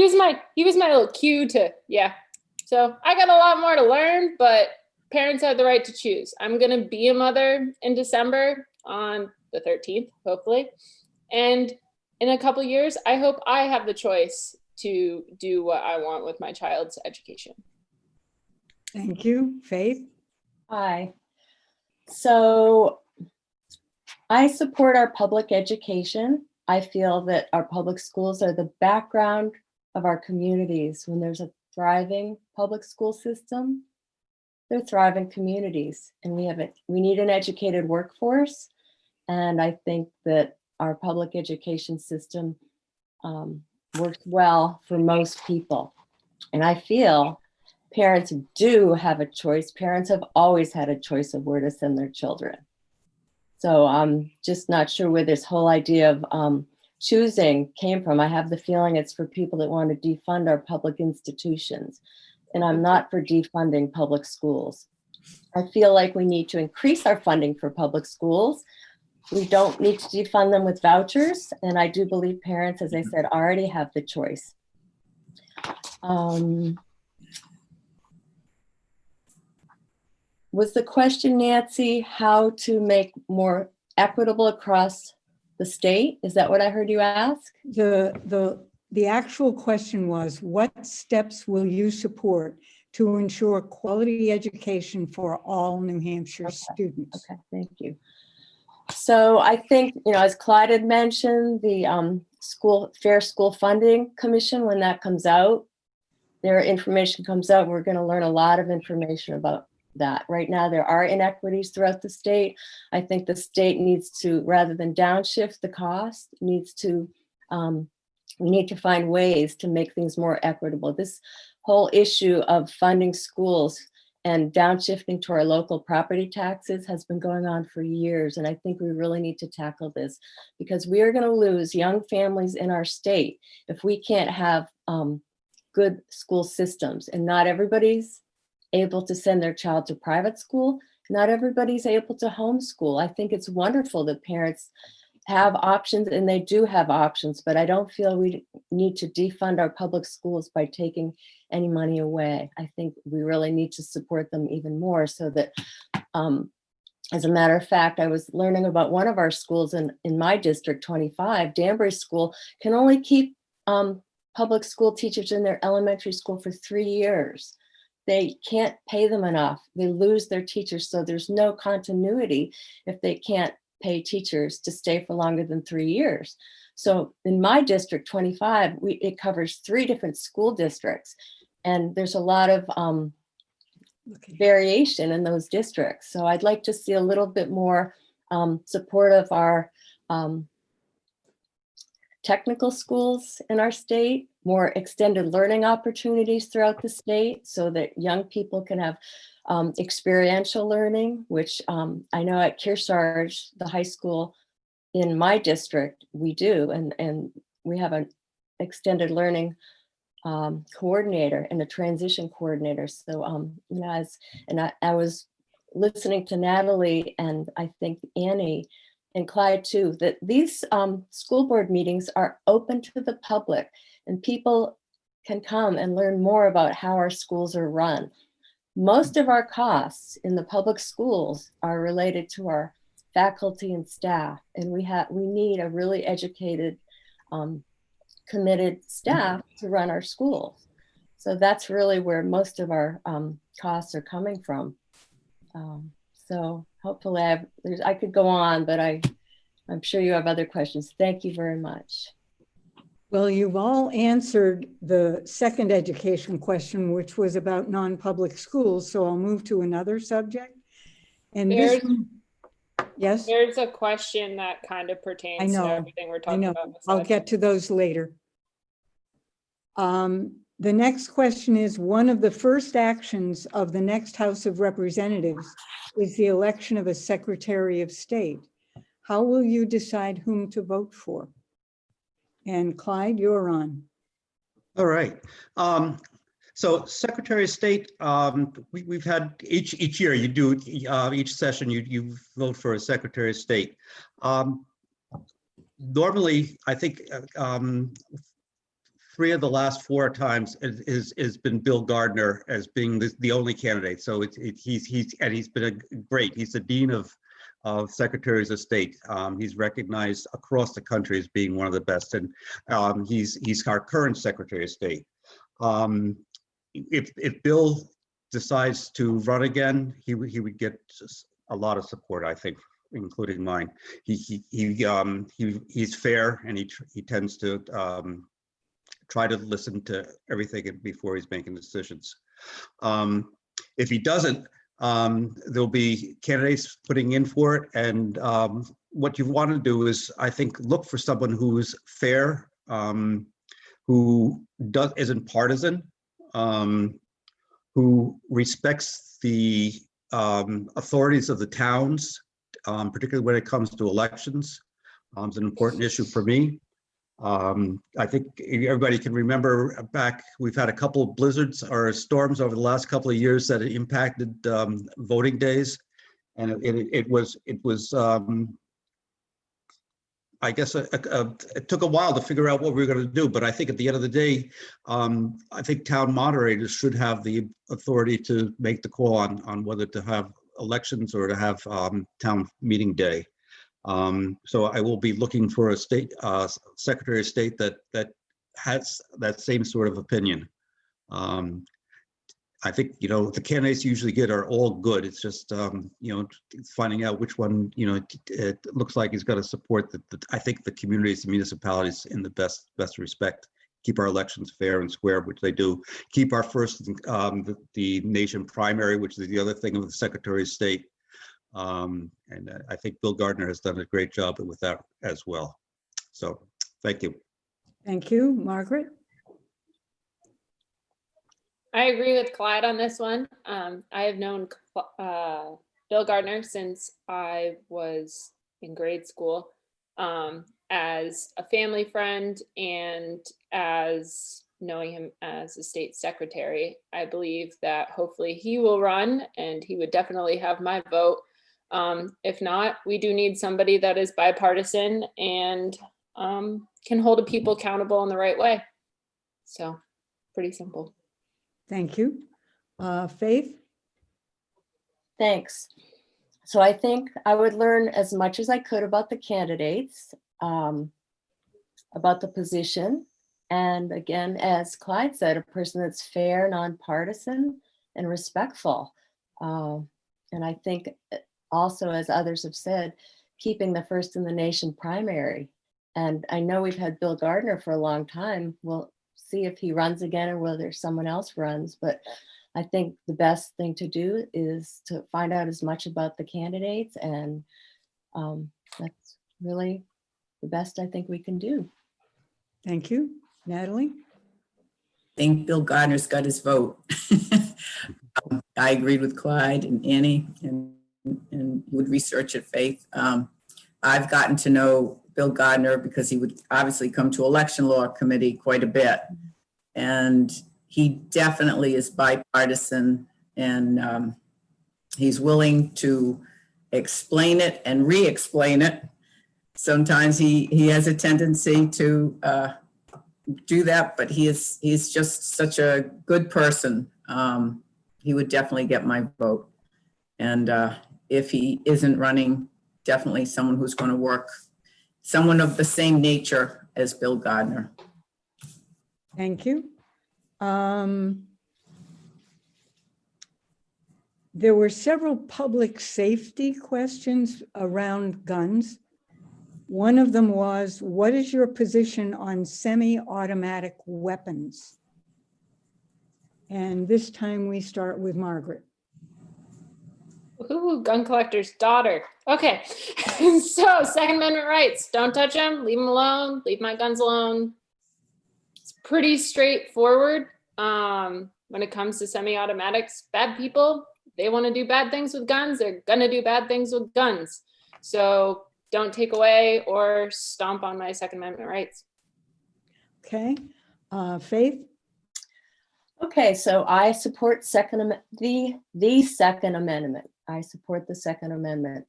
was my little cue to, yeah. So I got a lot more to learn, but parents have the right to choose. I'm gonna be a mother in December on the 13th, hopefully. And in a couple years, I hope I have the choice to do what I want with my child's education. Thank you. Faith? Hi. So I support our public education. I feel that our public schools are the background of our communities. When there's a thriving public school system, they're thriving communities, and we need an educated workforce. And I think that our public education system works well for most people. And I feel parents do have a choice. Parents have always had a choice of where to send their children. So I'm just not sure where this whole idea of choosing came from. I have the feeling it's for people that want to defund our public institutions. And I'm not for defunding public schools. I feel like we need to increase our funding for public schools. We don't need to defund them with vouchers. And I do believe parents, as I said, already have the choice. Was the question, Nancy, how to make more equitable across the state? Is that what I heard you ask? The actual question was, what steps will you support to ensure quality education for all New Hampshire students? Okay, thank you. So I think, as Clyde had mentioned, the Fair School Funding Commission, when that comes out, their information comes out, we're going to learn a lot of information about that. Right now, there are inequities throughout the state. I think the state needs to, rather than downshift the cost, we need to find ways to make things more equitable. This whole issue of funding schools and downshifting to our local property taxes has been going on for years. And I think we really need to tackle this, because we are going to lose young families in our state if we can't have good school systems. And not everybody's able to send their child to private school. Not everybody's able to homeschool. I think it's wonderful that parents have options, and they do have options, but I don't feel we need to defund our public schools by taking any money away. I think we really need to support them even more, so that, as a matter of fact, I was learning about one of our schools in my district, 25, Danbury School, can only keep public school teachers in their elementary school for 3 years. They can't pay them enough. They lose their teachers, so there's no continuity if they can't pay teachers to stay for longer than 3 years. So in my district, 25, it covers 3 different school districts, and there's a lot of variation in those districts. So I'd like to see a little bit more support of our technical schools in our state, more extended learning opportunities throughout the state, so that young people can have experiential learning, which I know at Kearsarge, the high school in my district, we do, and we have an extended learning coordinator and a transition coordinator. So I was listening to Natalie, and I think Annie and Clyde too, that these school board meetings are open to the public, and people can come and learn more about how our schools are run. Most of our costs in the public schools are related to our faculty and staff, and we need a really educated, committed staff to run our schools. So that's really where most of our costs are coming from. So hopefully I could go on, but I'm sure you have other questions. Thank you very much. Well, you've all answered the second education question, which was about non-public schools. So I'll move to another subject. And yes? There's a question that kind of pertains to everything we're talking about. I'll get to those later. The next question is, one of the first actions of the next House of Representatives is the election of a Secretary of State. How will you decide whom to vote for? And Clyde, you're on. All right. So Secretary of State, we've had each year you do each session you vote for a Secretary of State. Normally, I think 3 of the last 4 times has been Bill Gardner as being the only candidate. So he's been great. He's the dean of of secretaries of state. He's recognized across the country as being one of the best, and he's our current Secretary of State. If Bill decides to run again, he would get a lot of support, I think, including mine. He's fair, and he tends to try to listen to everything before he's making decisions. If he doesn't, there'll be candidates putting in for it, and what you want to do is, I think, look for someone who is fair, who isn't partisan, who respects the authorities of the towns, particularly when it comes to elections. It's an important issue for me. I think everybody can remember back, we've had a couple of blizzards or storms over the last couple of years that impacted voting days. And it was I guess it took a while to figure out what we were going to do, but I think at the end of the day, I think town moderators should have the authority to make the call on whether to have elections or to have town meeting day. So I will be looking for a state Secretary of State that has that same sort of opinion. I think, the candidates usually get are all good. It's just, finding out which one, it looks like he's got to support I think the communities and municipalities in the best respect. Keep our elections fair and square, which they do. Keep our first, the nation primary, which is the other thing of the Secretary of State. And I think Bill Gardner has done a great job with that as well. So thank you. Thank you, Margaret. I agree with Clyde on this one. I have known Bill Gardner since I was in grade school, as a family friend and as knowing him as a state secretary. I believe that hopefully he will run, and he would definitely have my vote. If not, we do need somebody that is bipartisan and can hold people accountable in the right way. So pretty simple. Thank you. Faith? Thanks. So I think I would learn as much as I could about the candidates, about the position. And again, as Clyde said, a person that's fair, nonpartisan, and respectful. And I think also, as others have said, keeping the first in the nation primary. And I know we've had Bill Gardner for a long time. We'll see if he runs again or whether someone else runs. But I think the best thing to do is to find out as much about the candidates, and that's really the best I think we can do. Thank you. Natalie? I think Bill Gardner's got his vote. I agreed with Clyde and Annie, and would research it, Faith. I've gotten to know Bill Gardner because he would obviously come to election law committee quite a bit. And he definitely is bipartisan, and he's willing to explain it and re-explain it. Sometimes he has a tendency to do that, but he's just such a good person. He would definitely get my vote. And if he isn't running, definitely someone who's going to work, someone of the same nature as Bill Gardner. Thank you. There were several public safety questions around guns. One of them was, what is your position on semi-automatic weapons? And this time we start with Margaret. Ooh, gun collector's daughter. Okay, so Second Amendment rights. Don't touch them, leave them alone, leave my guns alone. It's pretty straightforward. When it comes to semi-automatics, bad people, they want to do bad things with guns, they're gonna do bad things with guns. So don't take away or stomp on my Second Amendment rights. Okay, Faith? Okay, so I support the Second Amendment. I support the Second Amendment.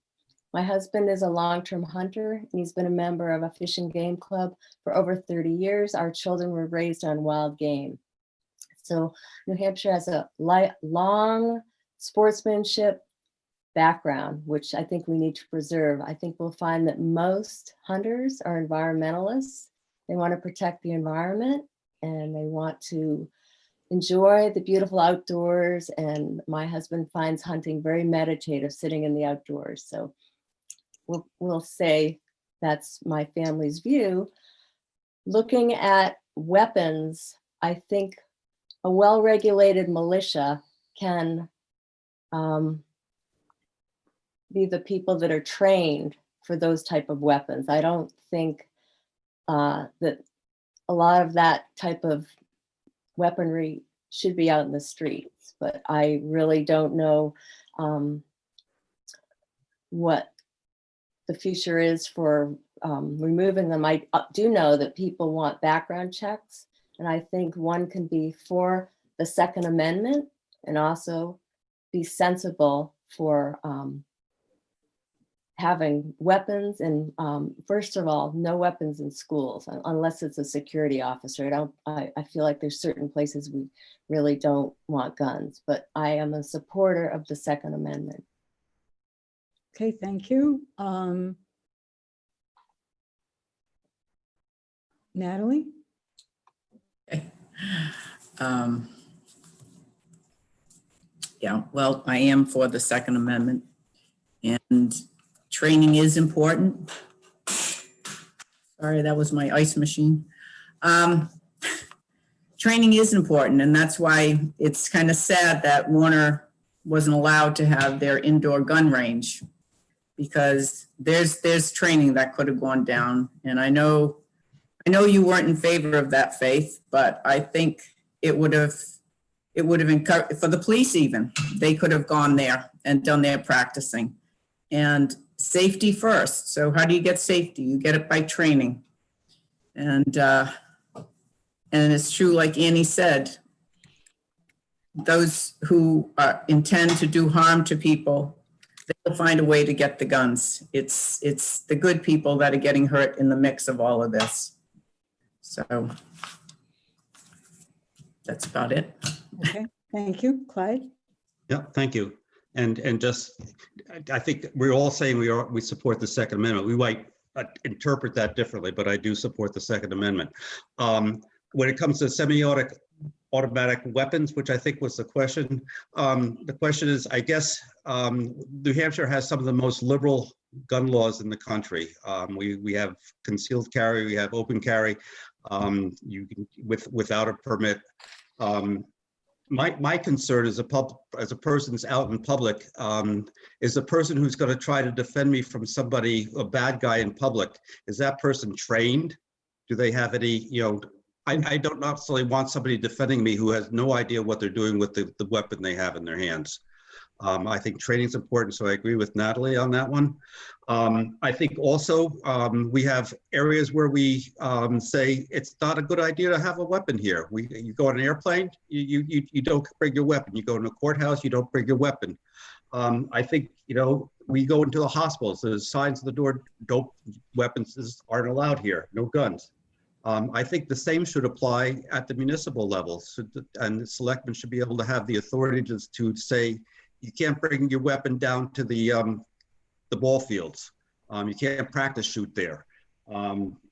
My husband is a long-term hunter, and he's been a member of a fish and game club for over 30 years. Our children were raised on wild game. So New Hampshire has a long sportsmanship background, which I think we need to preserve. I think we'll find that most hunters are environmentalists. They want to protect the environment and they want to enjoy the beautiful outdoors. And my husband finds hunting very meditative, sitting in the outdoors. So we'll say that's my family's view. Looking at weapons, I think a well-regulated militia can be the people that are trained for those type of weapons. I don't think that a lot of that type of weaponry should be out in the streets, but I really don't know what the future is for removing them. I do know that people want background checks, and I think one can be for the Second Amendment and also be sensible for having weapons. And first of all, no weapons in schools unless it's a security officer. I feel like there's certain places we really don't want guns, but I am a supporter of the Second Amendment. Okay, thank you. Natalie? Okay. Yeah, well, I am for the Second Amendment, and training is important. Sorry, that was my ice machine. Training is important, and that's why it's kind of sad that Warner wasn't allowed to have their indoor gun range, because there's training that could have gone down. And I know you weren't in favor of that, Faith, but I think it would have encouraged, for the police even, they could have gone there and done their practicing. And safety first. So how do you get safety? You get it by training. And it's true, like Annie said, those who intend to do harm to people, they'll find a way to get the guns. It's the good people that are getting hurt in the mix of all of this. So that's about it. Okay, thank you. Clyde? Yeah, thank you. And just, I think we're all saying we support the Second Amendment. We might interpret that differently, but I do support the Second Amendment. When it comes to semi-automatic weapons, which I think was the question is, I guess, New Hampshire has some of the most liberal gun laws in the country. We have concealed carry, we have open carry, you can without a permit. My concern as a person's out in public is the person who's going to try to defend me from somebody, a bad guy in public. Is that person trained? Do they have any, I don't necessarily want somebody defending me who has no idea what they're doing with the weapon they have in their hands. I think training is important, so I agree with Natalie on that one. I think also we have areas where we say it's not a good idea to have a weapon here. You go on an airplane, you don't bring your weapon. You go in a courthouse, you don't bring your weapon. I think, we go into the hospitals, there's signs at the door, weapons aren't allowed here, no guns. I think the same should apply at the municipal level, and the selectmen should be able to have the authority to say, you can't bring your weapon down to the ball fields. You can't practice shoot there.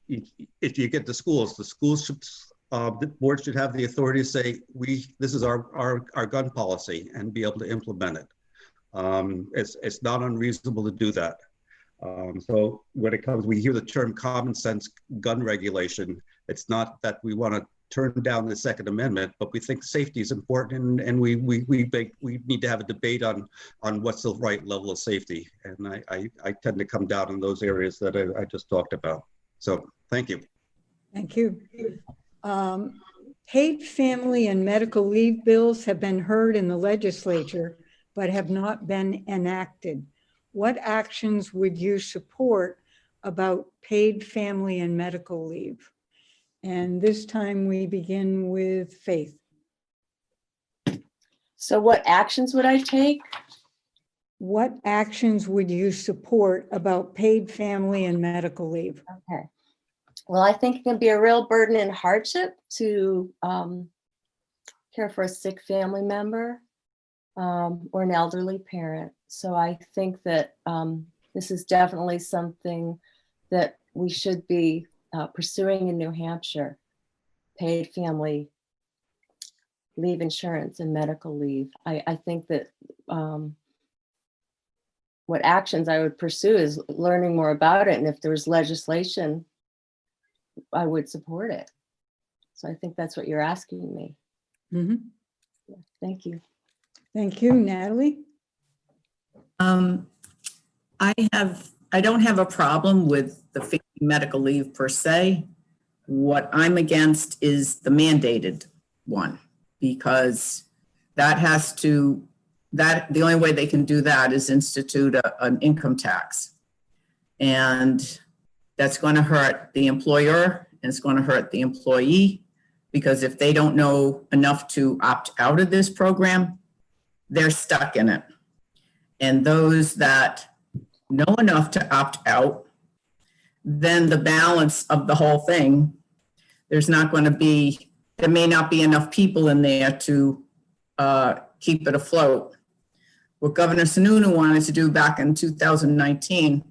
If you get to schools, the schools should, the board should have the authority to say, this is our gun policy, and be able to implement it. It's not unreasonable to do that. So when it comes, we hear the term common sense gun regulation. It's not that we want to turn down the Second Amendment, but we think safety is important, and we need to have a debate on what's the right level of safety. And I tend to come down in those areas that I just talked about. So thank you. Thank you. Paid family and medical leave bills have been heard in the legislature, but have not been enacted. What actions would you support about paid family and medical leave? And this time we begin with Faith. So what actions would I take? What actions would you support about paid family and medical leave? Okay. Well, I think it can be a real burden and hardship to care for a sick family member or an elderly parent. So I think that this is definitely something that we should be pursuing in New Hampshire, paid family leave insurance and medical leave. I think that what actions I would pursue is learning more about it. And if there's legislation, I would support it. So I think that's what you're asking me. Mhm. Yeah, thank you. Thank you, Natalie. I don't have a problem with the family medical leave per se. What I'm against is the mandated one, because that the only way they can do that is institute an income tax. And that's going to hurt the employer and it's going to hurt the employee, because if they don't know enough to opt out of this program, they're stuck in it. And those that know enough to opt out, then the balance of the whole thing, there may not be enough people in there to keep it afloat. What Governor Sununu wanted to do back in 2019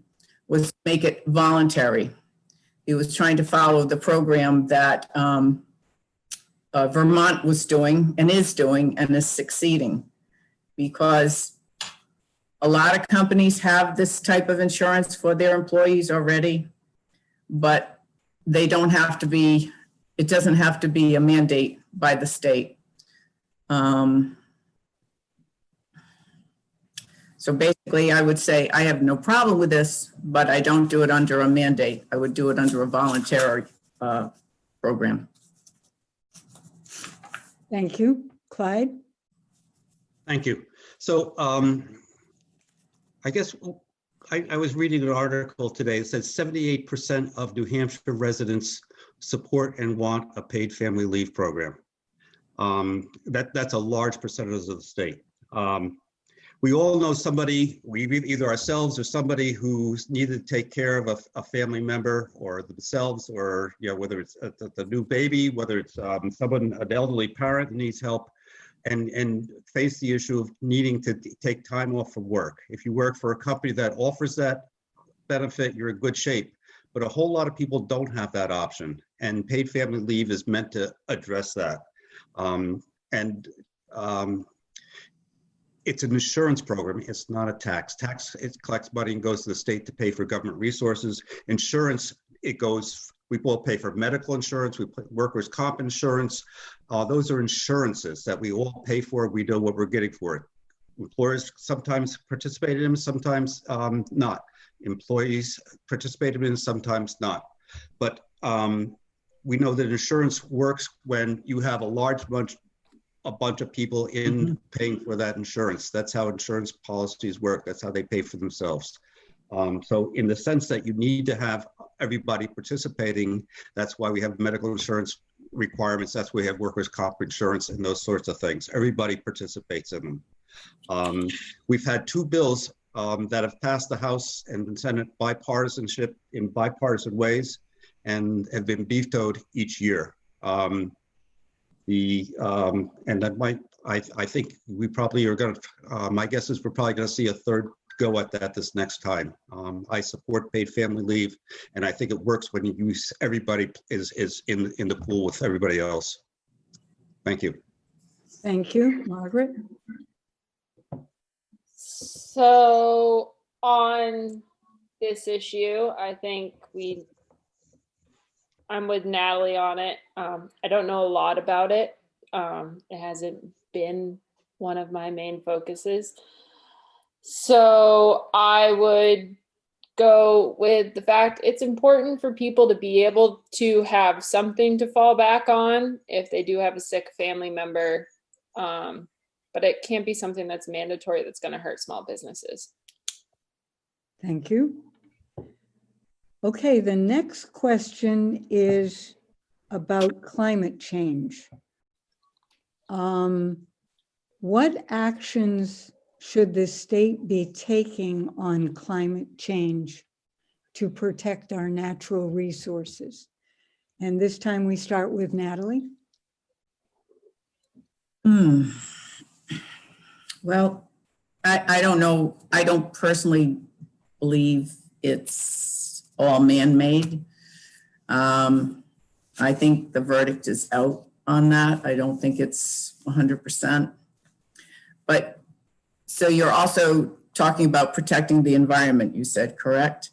was make it voluntary. He was trying to follow the program that Vermont was doing and is doing and is succeeding, because a lot of companies have this type of insurance for their employees already, but it doesn't have to be a mandate by the state. So basically, I would say I have no problem with this, but I don't do it under a mandate. I would do it under a voluntary program. Thank you. Clyde? Thank you. So I guess I was reading an article today that says 78% of New Hampshire residents support and want a paid family leave program. That's a large percentage of the state. We all know somebody, either ourselves or somebody who's needed to take care of a family member or themselves, or whether it's the new baby, whether it's an elderly parent who needs help, and face the issue of needing to take time off from work. If you work for a company that offers that benefit, you're in good shape. But a whole lot of people don't have that option, and paid family leave is meant to address that. It's an insurance program. It's not a tax. Tax, it collects money and goes to the state to pay for government resources. Insurance, we both pay for medical insurance, we pay workers' comp insurance. Those are insurances that we all pay for. We know what we're getting for it. Employers sometimes participate in them, sometimes not. Employees participate in them, sometimes not. But we know that insurance works when you have a bunch of people in paying for that insurance. That's how insurance policies work. That's how they pay for themselves. So in the sense that you need to have everybody participating, that's why we have medical insurance requirements. That's why we have workers' comp insurance and those sorts of things. Everybody participates in them. We've had two bills that have passed the House and Senate bipartisanship in bipartisan ways and have been vetoed each year. I think we probably are going to, my guess is we're probably going to see a third go at that this next time. I support paid family leave, and I think it works when everybody is in the pool with everybody else. Thank you. Thank you. Margaret? So on this issue, I think I'm with Natalie on it. I don't know a lot about it. It hasn't been one of my main focuses. So I would go with the fact it's important for people to be able to have something to fall back on if they do have a sick family member. But it can't be something that's mandatory that's going to hurt small businesses. Thank you. Okay, the next question is about climate change. What actions should the state be taking on climate change to protect our natural resources? And this time we start with Natalie. Well, I don't know. I don't personally believe it's all man-made. I think the verdict is out on that. I don't think it's 100%. But so you're also talking about protecting the environment, you said, correct?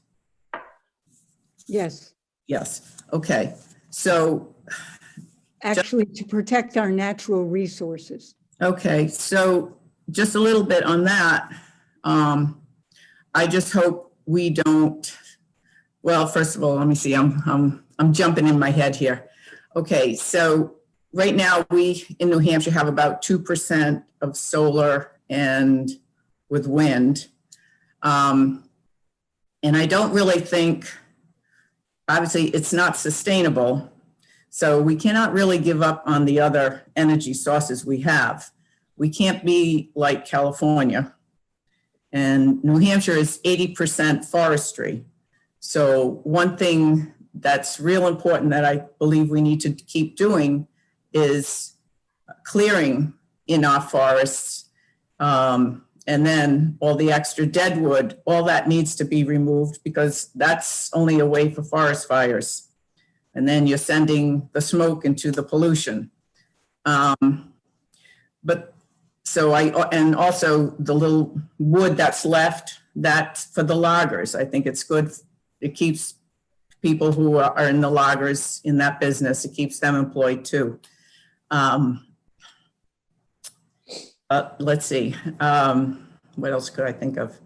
Yes, Yes. Okay. So, actually to protect our natural resources. okay. So just a little bit on that. I just hope we don't, well, first of all, let me see, I'm jumping in my head here. Okay. So right now we in New Hampshire have about 2% of solar and with wind. And I don't really think, obviously it's not sustainable. So we cannot really give up on the other energy sources we have. We can't be like California. And New Hampshire is 80% forestry. So one thing that's real important that I believe we need to keep doing is clearing in our forests. And then all the extra dead wood, all that needs to be removed because that's only a way for forest fires. And then you're sending the smoke into the pollution. But so and also the little wood that's left, that's for the loggers. I think it's good. It keeps people who are in the loggers in that business, it keeps them employed too. Let's see, what else could I think of?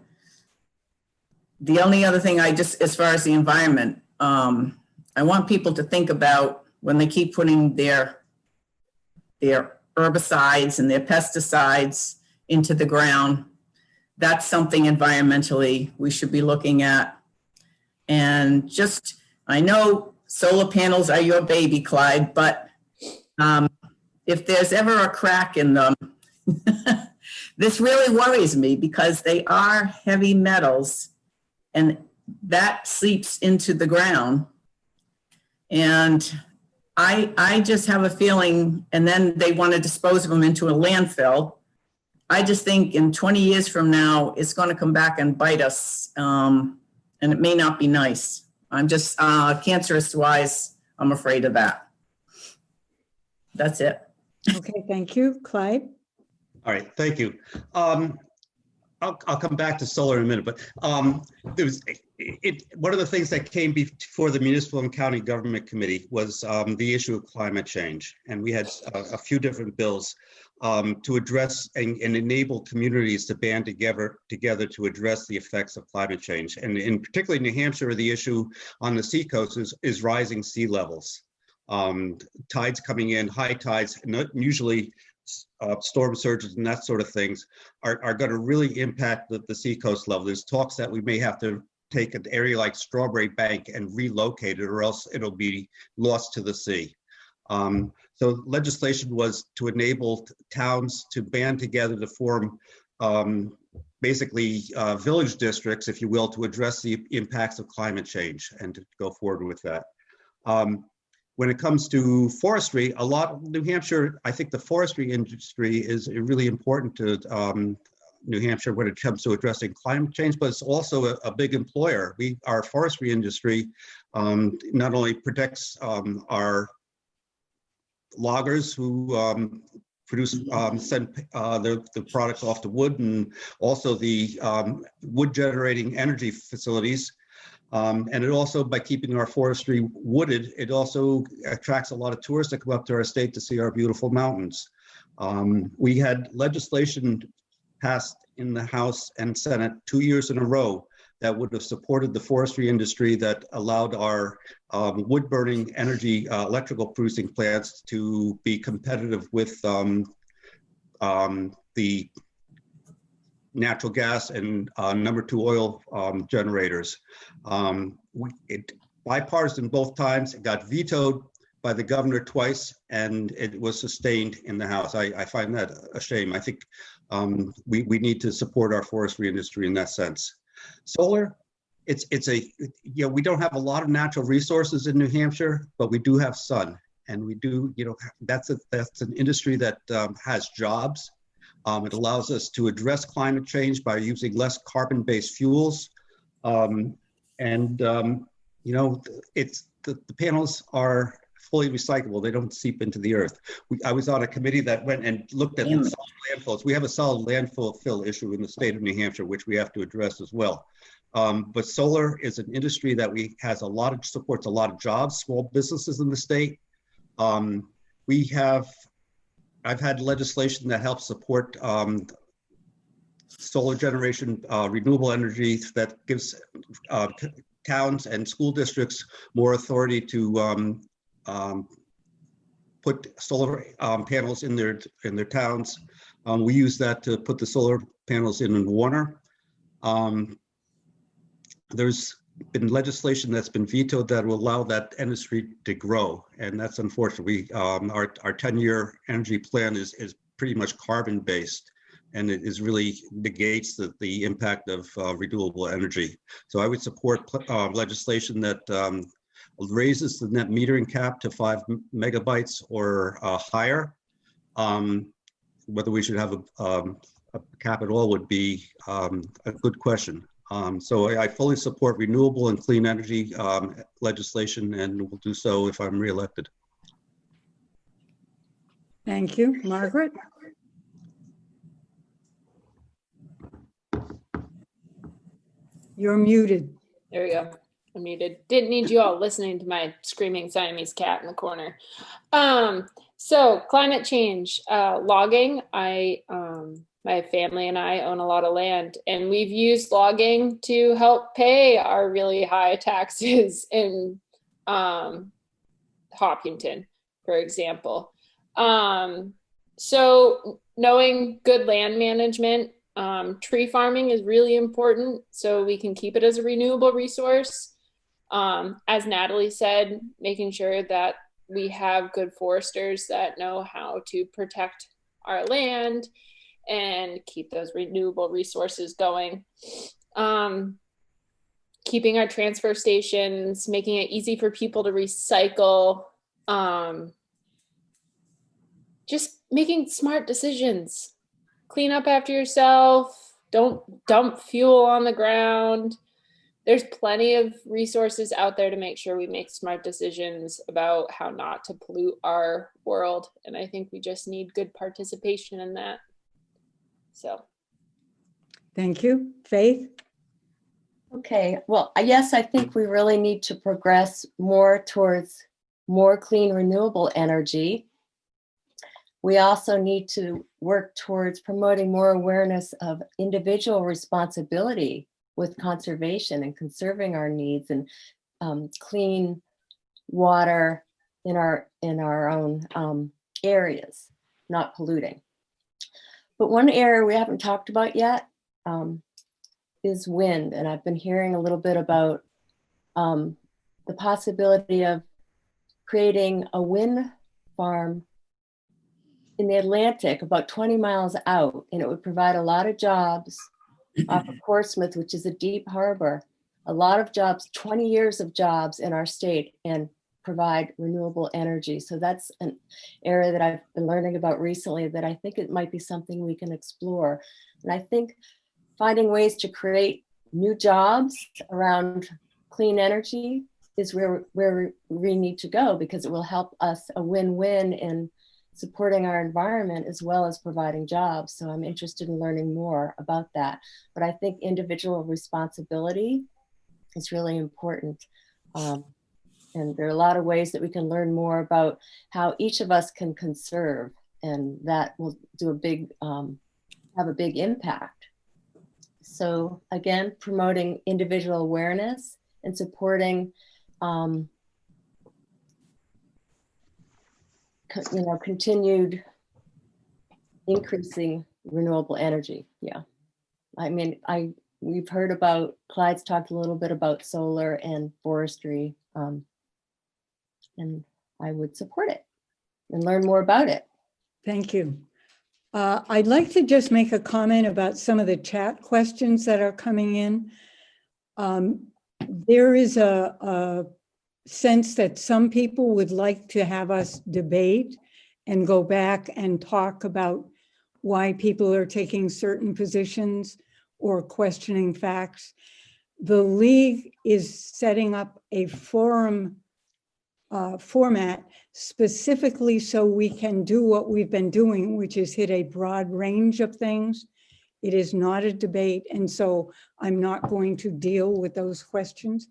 The only other thing as far as the environment, I want people to think about when they keep putting their herbicides and their pesticides into the ground, that's something environmentally we should be looking at. And just, I know solar panels are your baby, Clyde, but if there's ever a crack in them, this really worries me because they are heavy metals and that seeps into the ground. And I just have a feeling, and then they want to dispose of them into a landfill. I just think in 20 years from now, it's going to come back and bite us. And it may not be nice. I'm just cancerous wise, I'm afraid of that. That's it. Okay, thank you. Clyde? All right, thank you. I'll come back to solar in a minute, but there was one of the things that came before the Municipal and County Government Committee was the issue of climate change. And we had a few different bills to address and enable communities to band together to address the effects of climate change. And in particularly New Hampshire, the issue on the seacoast is rising sea levels. Tides coming in, high tides, usually storm surges and that sort of things are going to really impact the seacoast level. There's talks that we may have to take an area like Strawberry Bank and relocate it, or else it'll be lost to the sea. So legislation was to enable towns to band together to form basically village districts, if you will, to address the impacts of climate change and to go forward with that. When it comes to forestry, a lot of New Hampshire, I think the forestry industry is really important to New Hampshire when it comes to addressing climate change, but it's also a big employer. Our forestry industry not only protects our loggers who send the products off to wood, and also the wood generating energy facilities. And it also, by keeping our forestry wooded, it also attracts a lot of tourists that come up to our state to see our beautiful mountains. We had legislation passed in the House and Senate 2 years in a row that would have supported the forestry industry, that allowed our wood burning energy electrical producing plants to be competitive with the natural gas and number 2 oil generators. Bipartisan both times. It got vetoed by the governor twice, and it was sustained in the House. I find that a shame. I think we need to support our forestry industry in that sense. Solar, we don't have a lot of natural resources in New Hampshire, but we do have sun, and we do, that's an industry that has jobs. It allows us to address climate change by using less carbon-based fuels. You know, the panels are fully recyclable. They don't seep into the earth. I was on a committee that went and looked at solid landfills. We have a solid landfill fill issue in the state of New Hampshire, which we have to address as well. But solar is an industry that supports a lot of jobs, small businesses in the state. I've had legislation that helps support solar generation, renewable energy that gives towns and school districts more authority to put solar panels in their towns. We use that to put the solar panels in Warner. There's been legislation that's been vetoed that will allow that industry to grow, and that's unfortunate. Our 10-year energy plan is pretty much carbon-based, and it really negates the impact of renewable energy. So I would support legislation that raises the net metering cap to 5 megabytes or higher. Whether we should have a cap at all would be a good question. So I fully support renewable and clean energy legislation, and will do so if I'm reelected. Thank you. Margaret? You're muted. There we go. I'm muted. Didn't need you all listening to my screaming Siamese cat in the corner. So climate change, logging. My family and I own a lot of land, and we've used logging to help pay our really high taxes in Hopkinton, for example. So knowing good land management, tree farming is really important so we can keep it as a renewable resource. As Natalie said, making sure that we have good foresters that know how to protect our land and keep those renewable resources going. Keeping our transfer stations, making it easy for people to recycle, just making smart decisions. Clean up after yourself, don't dump fuel on the ground. There's plenty of resources out there to make sure we make smart decisions about how not to pollute our world. And I think we just need good participation in that. So. Thank you. Faith? Okay, well, yes, I think we really need to progress more towards more clean renewable energy. We also need to work towards promoting more awareness of individual responsibility with conservation and conserving our needs and clean water in our own areas, not polluting. But one area we haven't talked about yet is wind, and I've been hearing a little bit about the possibility of creating a wind farm in the Atlantic about 20 miles out, and it would provide a lot of jobs off of Portsmouth, which is a deep harbor, a lot of jobs, 20 years of jobs in our state, and provide renewable energy. So that's an area that I've been learning about recently that I think it might be something we can explore. And I think finding ways to create new jobs around clean energy is where we need to go, because it will help us a win-win in supporting our environment as well as providing jobs. So I'm interested in learning more about that. But I think individual responsibility is really important. And there are a lot of ways that we can learn more about how each of us can conserve, and that will do have a big impact. So again, promoting individual awareness and supporting continued increasing renewable energy. Yeah, I mean, we've heard about, Clyde's talked a little bit about solar and forestry, and I would support it and learn more about it. Thank you. I'd like to just make a comment about some of the chat questions that are coming in. There is a sense that some people would like to have us debate and go back and talk about why people are taking certain positions or questioning facts. The league is setting up a forum format specifically so we can do what we've been doing, which is hit a broad range of things. It is not a debate, and so I'm not going to deal with those questions.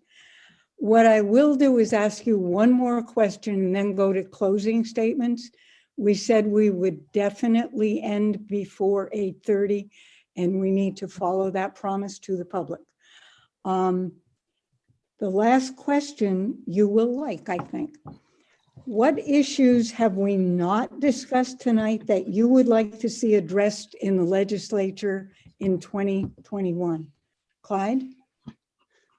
What I will do is ask you one more question and then go to closing statements. We said we would definitely end before 8:30, and we need to follow that promise to the public. The last question you will like, I think. What issues have we not discussed tonight that you would like to see addressed in the legislature in 2021? Clyde?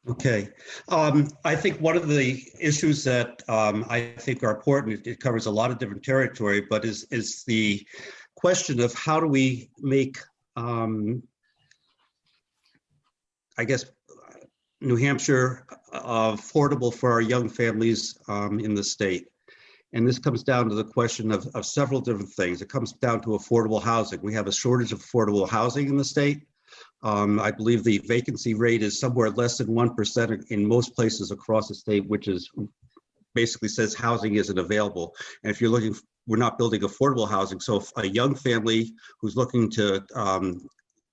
Okay. I think one of the issues that I think are important, it covers a lot of different territory, but is the question of how do we make, I guess, New Hampshire affordable for our young families in the state. And this comes down to the question of several different things. It comes down to affordable housing. We have a shortage of affordable housing in the state. I believe the vacancy rate is somewhere less than 1% in most places across the state, which is basically says housing isn't available. And if you're looking, we're not building affordable housing. So if a young family who's looking to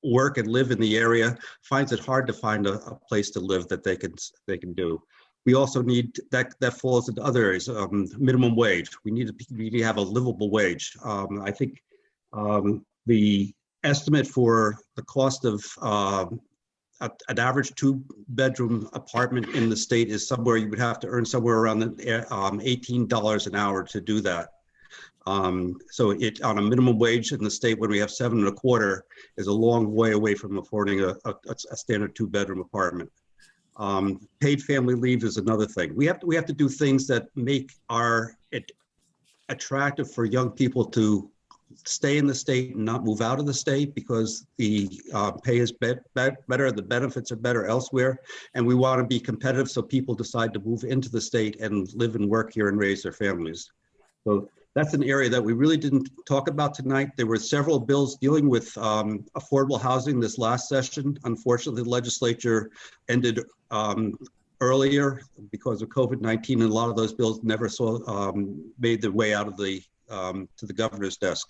work and live in the area finds it hard to find a place to live that they can do. We also need that falls into other areas. Minimum wage. We need to have a livable wage. I think the estimate for the cost of an average 2-bedroom apartment in the state is somewhere you would have to earn somewhere around $18 an hour to do that. So it on a minimum wage in the state when we have 7.25 is a long way away from affording a standard 2-bedroom apartment. Paid family leave is another thing. We have to do things that make it attractive for young people to stay in the state and not move out of the state because the pay is better, the benefits are better elsewhere, and we want to be competitive so people decide to move into the state and live and work here and raise their families. So that's an area that we really didn't talk about tonight. There were several bills dealing with affordable housing this last session. Unfortunately, the legislature ended earlier because of COVID-19, and a lot of those bills never made their way out of to the governor's desk.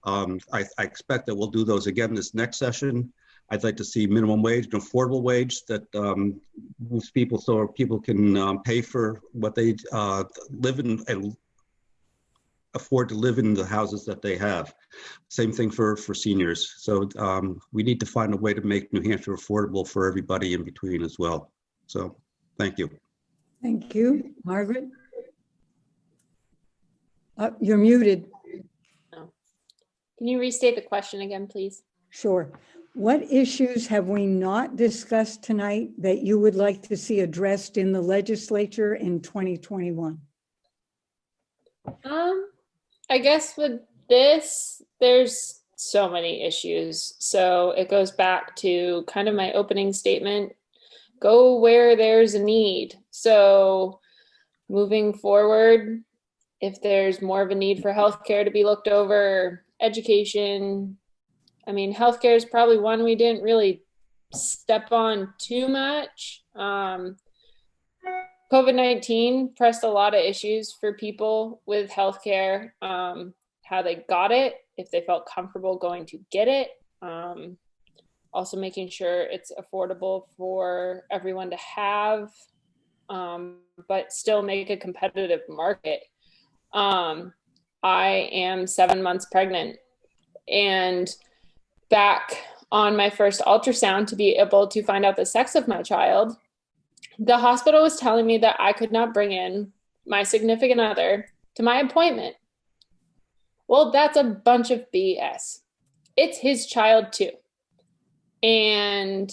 I expect that we'll do those again this next session. I'd like to see minimum wage and affordable wage that moves people so people can pay for what they live in and afford to live in the houses that they have. Same thing for seniors. So we need to find a way to make New Hampshire affordable for everybody in between as well. So thank you. Thank you. Margaret? You're muted. No. Can you restate the question again, please? Sure. What issues have we not discussed tonight that you would like to see addressed in the legislature in 2021? I guess with this, there's so many issues. So it goes back to kind of my opening statement, go where there's a need. So moving forward, if there's more of a need for healthcare to be looked over, education, I mean, healthcare is probably one we didn't really step on too much. COVID-19 pressed a lot of issues for people with healthcare, how they got it, if they felt comfortable going to get it. Also making sure it's affordable for everyone to have, but still make a competitive market. I am 7 months pregnant, and back on my first ultrasound to be able to find out the sex of my child, the hospital was telling me that I could not bring in my significant other to my appointment. Well, that's a bunch of BS. It's his child too. And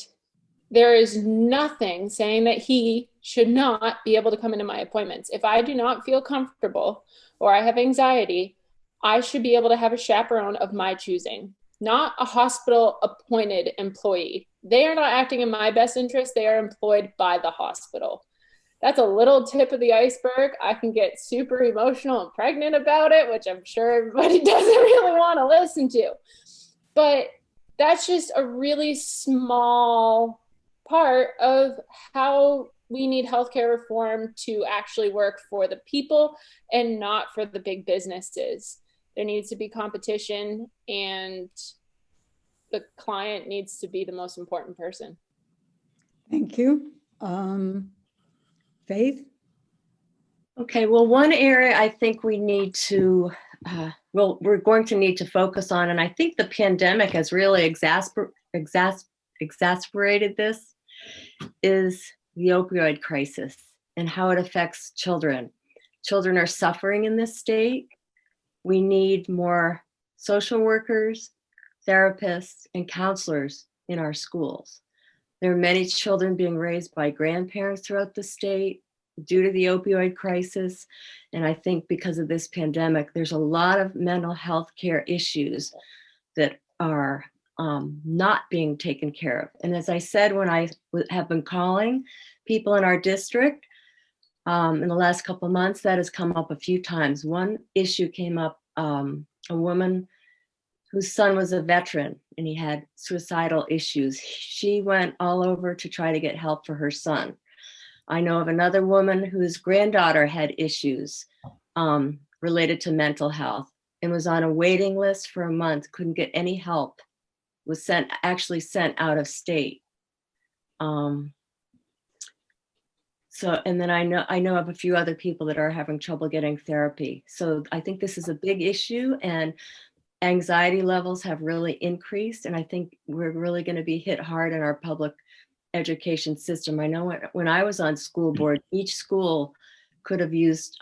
there is nothing saying that he should not be able to come into my appointments. If I do not feel comfortable or I have anxiety, I should be able to have a chaperone of my choosing, not a hospital appointed employee. They are not acting in my best interest. They are employed by the hospital. That's a little tip of the iceberg. I can get super emotional and pregnant about it, which I'm sure everybody doesn't really want to listen to. But that's just a really small part of how we need healthcare reform to actually work for the people and not for the big businesses. There needs to be competition, and the client needs to be the most important person. Thank you. Faith? Okay, well, one area I think we need to, we're going to need to focus on, and I think the pandemic has really exacerbated this, is the opioid crisis and how it affects children. Children are suffering in this state. We need more social workers, therapists, and counselors in our schools. There are many children being raised by grandparents throughout the state due to the opioid crisis. And I think because of this pandemic, there's a lot of mental health care issues that are not being taken care of. And as I said, when I have been calling people in our district in the last couple of months, that has come up a few times. One issue came up, a woman whose son was a veteran and he had suicidal issues. She went all over to try to get help for her son. I know of another woman whose granddaughter had issues related to mental health and was on a waiting list for a month, couldn't get any help, was actually sent out of state. And then I know of a few other people that are having trouble getting therapy. So I think this is a big issue, and anxiety levels have really increased. And I think we're really going to be hit hard in our public education system. I know when I was on school board, each school could have used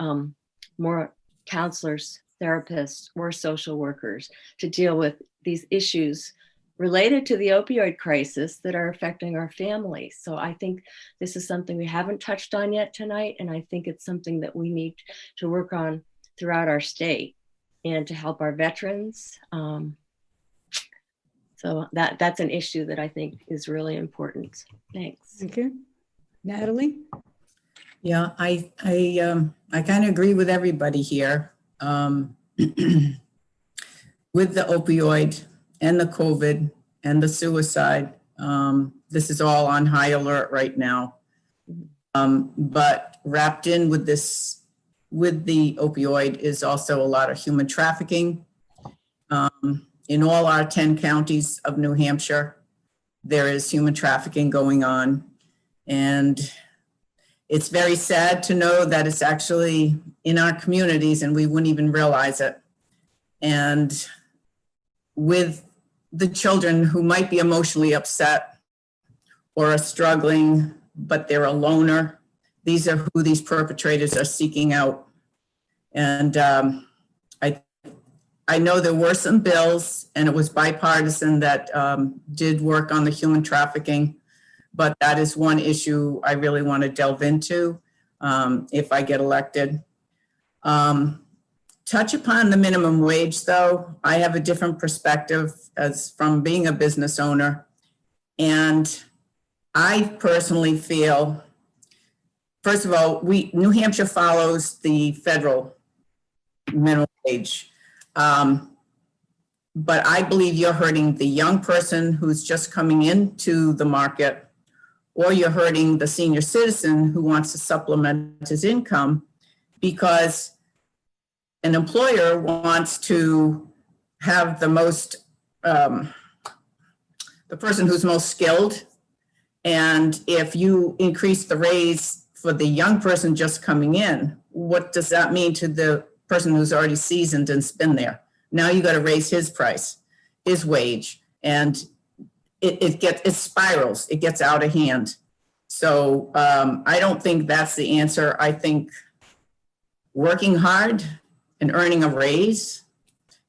more counselors, therapists, or social workers to deal with these issues related to the opioid crisis that are affecting our families. So I think this is something we haven't touched on yet tonight, and I think it's something that we need to work on throughout our state and to help our veterans. So that's an issue that I think is really important. Thanks. Thank you. Natalie? Yeah, I kind of agree with everybody here. With the opioid and the COVID and the suicide, this is all on high alert right now. But wrapped in with this, with the opioid, is also a lot of human trafficking. In all our 10 counties of New Hampshire, there is human trafficking going on. And it's very sad to know that it's actually in our communities and we wouldn't even realize it. And with the children who might be emotionally upset or are struggling, but they're a loner, these are who these perpetrators are seeking out. And I know there were some bills, and it was bipartisan, that did work on the human trafficking, but that is one issue I really want to delve into if I get elected. Touch upon the minimum wage, though. I have a different perspective as from being a business owner. And I personally feel, first of all, New Hampshire follows the federal minimum wage. But I believe you're hurting the young person who's just coming into the market, or you're hurting the senior citizen who wants to supplement his income, because an employer wants to have the most, the person who's most skilled. And if you increase the raise for the young person just coming in, what does that mean to the person who's already seasoned and's been there? Now you got to raise his price, his wage, and it spirals, it gets out of hand. So I don't think that's the answer. I think working hard and earning a raise,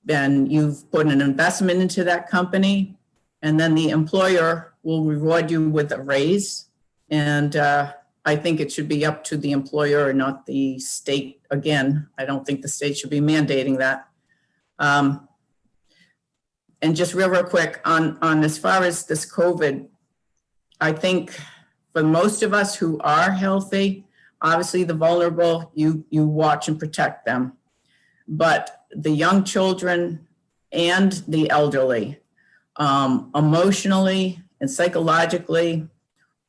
then you've put an investment into that company, and then the employer will reward you with a raise. And I think it should be up to the employer and not the state. Again, I don't think the state should be mandating that. And just real quick on as far as this COVID, I think for most of us who are healthy, obviously the vulnerable, you watch and protect them. But the young children and the elderly, emotionally and psychologically,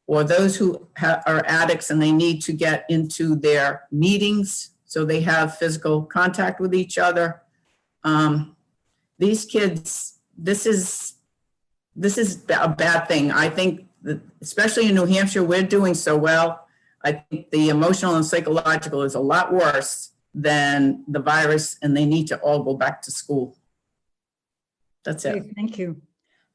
or those who are addicts and they need to get into their meetings so they have physical contact with each other. These kids, this is a bad thing. I think that, especially in New Hampshire, we're doing so well. I think the emotional and psychological is a lot worse than the virus, and they need to all go back to school. That's it. Okay, thank you.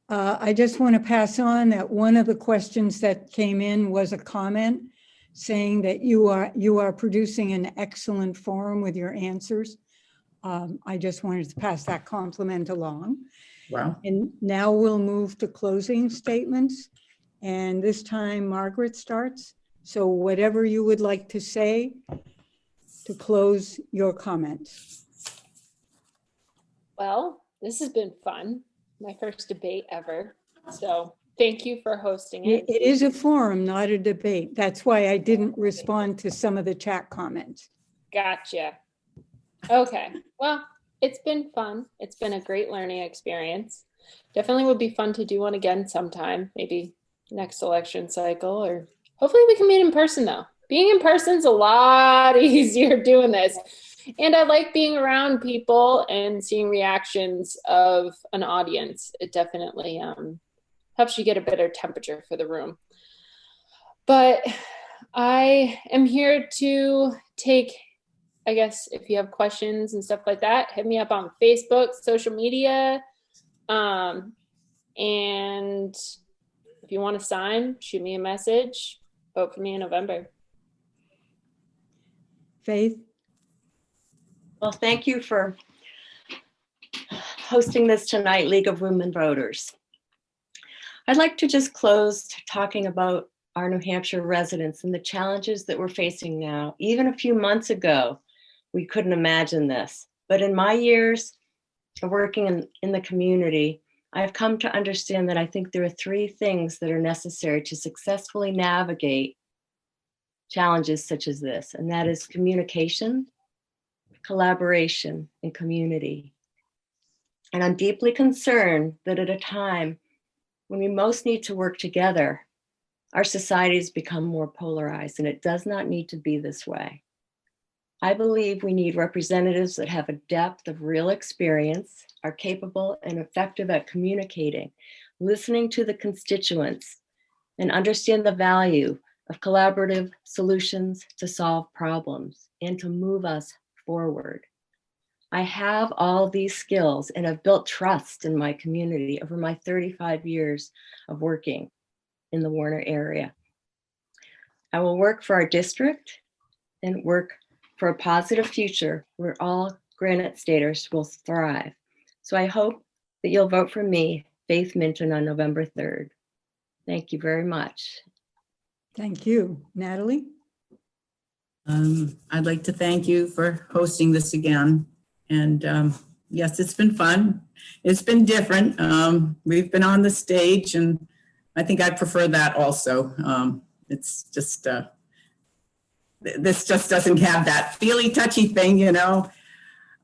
I just want to pass on that one of the questions that came in was a comment saying that you are producing an excellent forum with your answers. I just wanted to pass that compliment along. Wow. And now we'll move to closing statements. And this time Margaret starts. So whatever you would like to say to close your comments. Well, this has been fun. My first debate ever. So thank you for hosting it. It is a forum, not a debate. That's why I didn't respond to some of the chat comments. Gotcha. Okay. Well, it's been fun. It's been a great learning experience. Definitely would be fun to do one again sometime, maybe next election cycle, or hopefully we can meet in person though. Being in person's a lot easier doing this. And I like being around people and seeing reactions of an audience. It definitely helps you get a better temperature for the room. But I am here to take, I guess, if you have questions and stuff like that, hit me up on Facebook, social media. And if you want to sign, shoot me a message. Vote for me in November. Faith? Well, thank you for hosting this tonight, League of Women Voters. I'd like to just close talking about our New Hampshire residents and the challenges that we're facing now. Even a few months ago, we couldn't imagine this. But in my years of working in the community, I've come to understand that I think there are three things that are necessary to successfully navigate challenges such as this, and that is communication, collaboration, and community. And I'm deeply concerned that at a time when we most need to work together, our societies become more polarized, and it does not need to be this way. I believe we need representatives that have a depth of real experience, are capable and effective at communicating, listening to the constituents, and understand the value of collaborative solutions to solve problems and to move us forward. I have all these skills and have built trust in my community over my 35 years of working in the Warner area. I will work for our district and work for a positive future where all Granite Staters will thrive. So I hope that you'll vote for me, Faith Minton, on November 3rd. Thank you very much. Thank you. Natalie? I'd like to thank you for hosting this again. And yes, it's been fun. It's been different. We've been on the stage, and I think I prefer that also. It's just, this just doesn't have that feely, touchy thing, you know.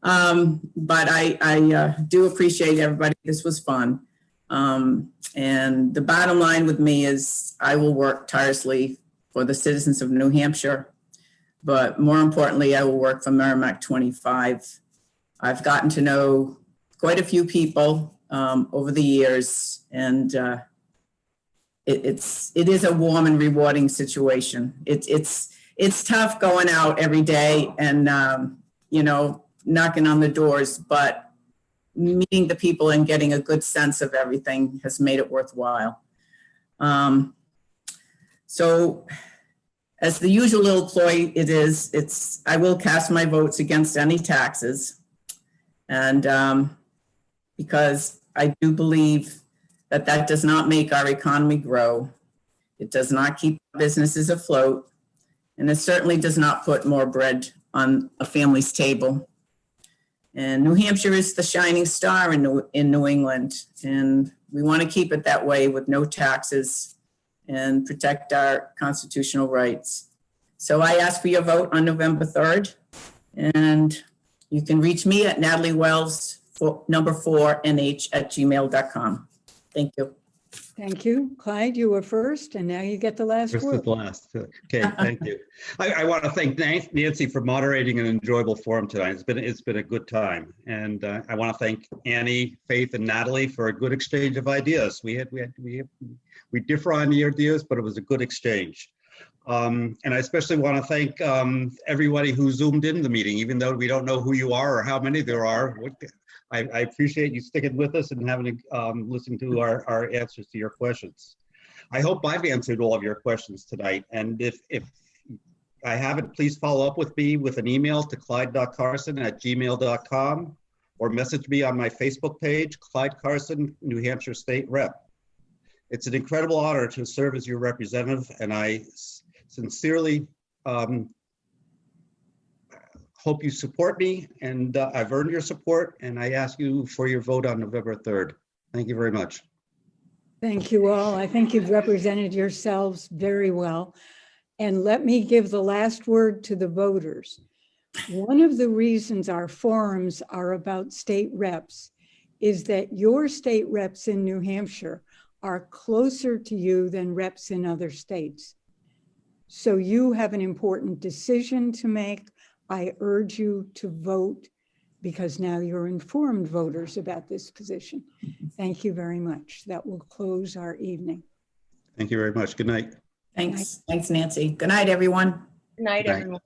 But I do appreciate everybody. This was fun. And the bottom line with me is I will work tirelessly for the citizens of New Hampshire. But more importantly, I will work for Merrimack 25. I've gotten to know quite a few people over the years, and it is a warm and rewarding situation. It's tough going out every day and you know, knocking on the doors, but meeting the people and getting a good sense of everything has made it worthwhile. So as the usual little ploy I will cast my votes against any taxes. And because I do believe that does not make our economy grow. It does not keep businesses afloat. And it certainly does not put more bread on a family's table. And New Hampshire is the shining star in New England. And we want to keep it that way with no taxes and protect our constitutional rights. So I ask for your vote on November 3rd. And you can reach me at Natalie Wells, number 4nh@gmail.com. Thank you. Thank you. Clyde, you were first, and now you get the last First is word. last. Okay, thank you. I want to thank Nancy for moderating an enjoyable forum tonight. It's been a good time, and I want to thank Annie, Faith, and Natalie for a good exchange of ideas. We differ on the ideas, but it was a good exchange. And I especially want to thank everybody who zoomed in the meeting, even though we don't know who you are or how many there are. I appreciate you sticking with us and having listened to our answers to your questions. I hope I've answered all of your questions tonight. And if I haven't, please follow up with me with an email to clyde.carson@gmail.com or message me on my Facebook page, Clyde Carson, New Hampshire State Rep. It's an incredible honor to serve as your representative, and I sincerely hope you support me, and I've earned your support, and I ask you for your vote on November 3rd. Thank you very much. Thank you all. I think you've represented yourselves very well. And let me give the last word to the voters. One of the reasons our forums are about state reps is that your state reps in New Hampshire are closer to you than reps in other states. So you have an important decision to make. I urge you to vote because now you're informed voters about this position. Thank you very much. That will close our evening. Thank you very much. Good night. Thanks. Thanks, Nancy. Good night, everyone. Good night, Good night. everyone.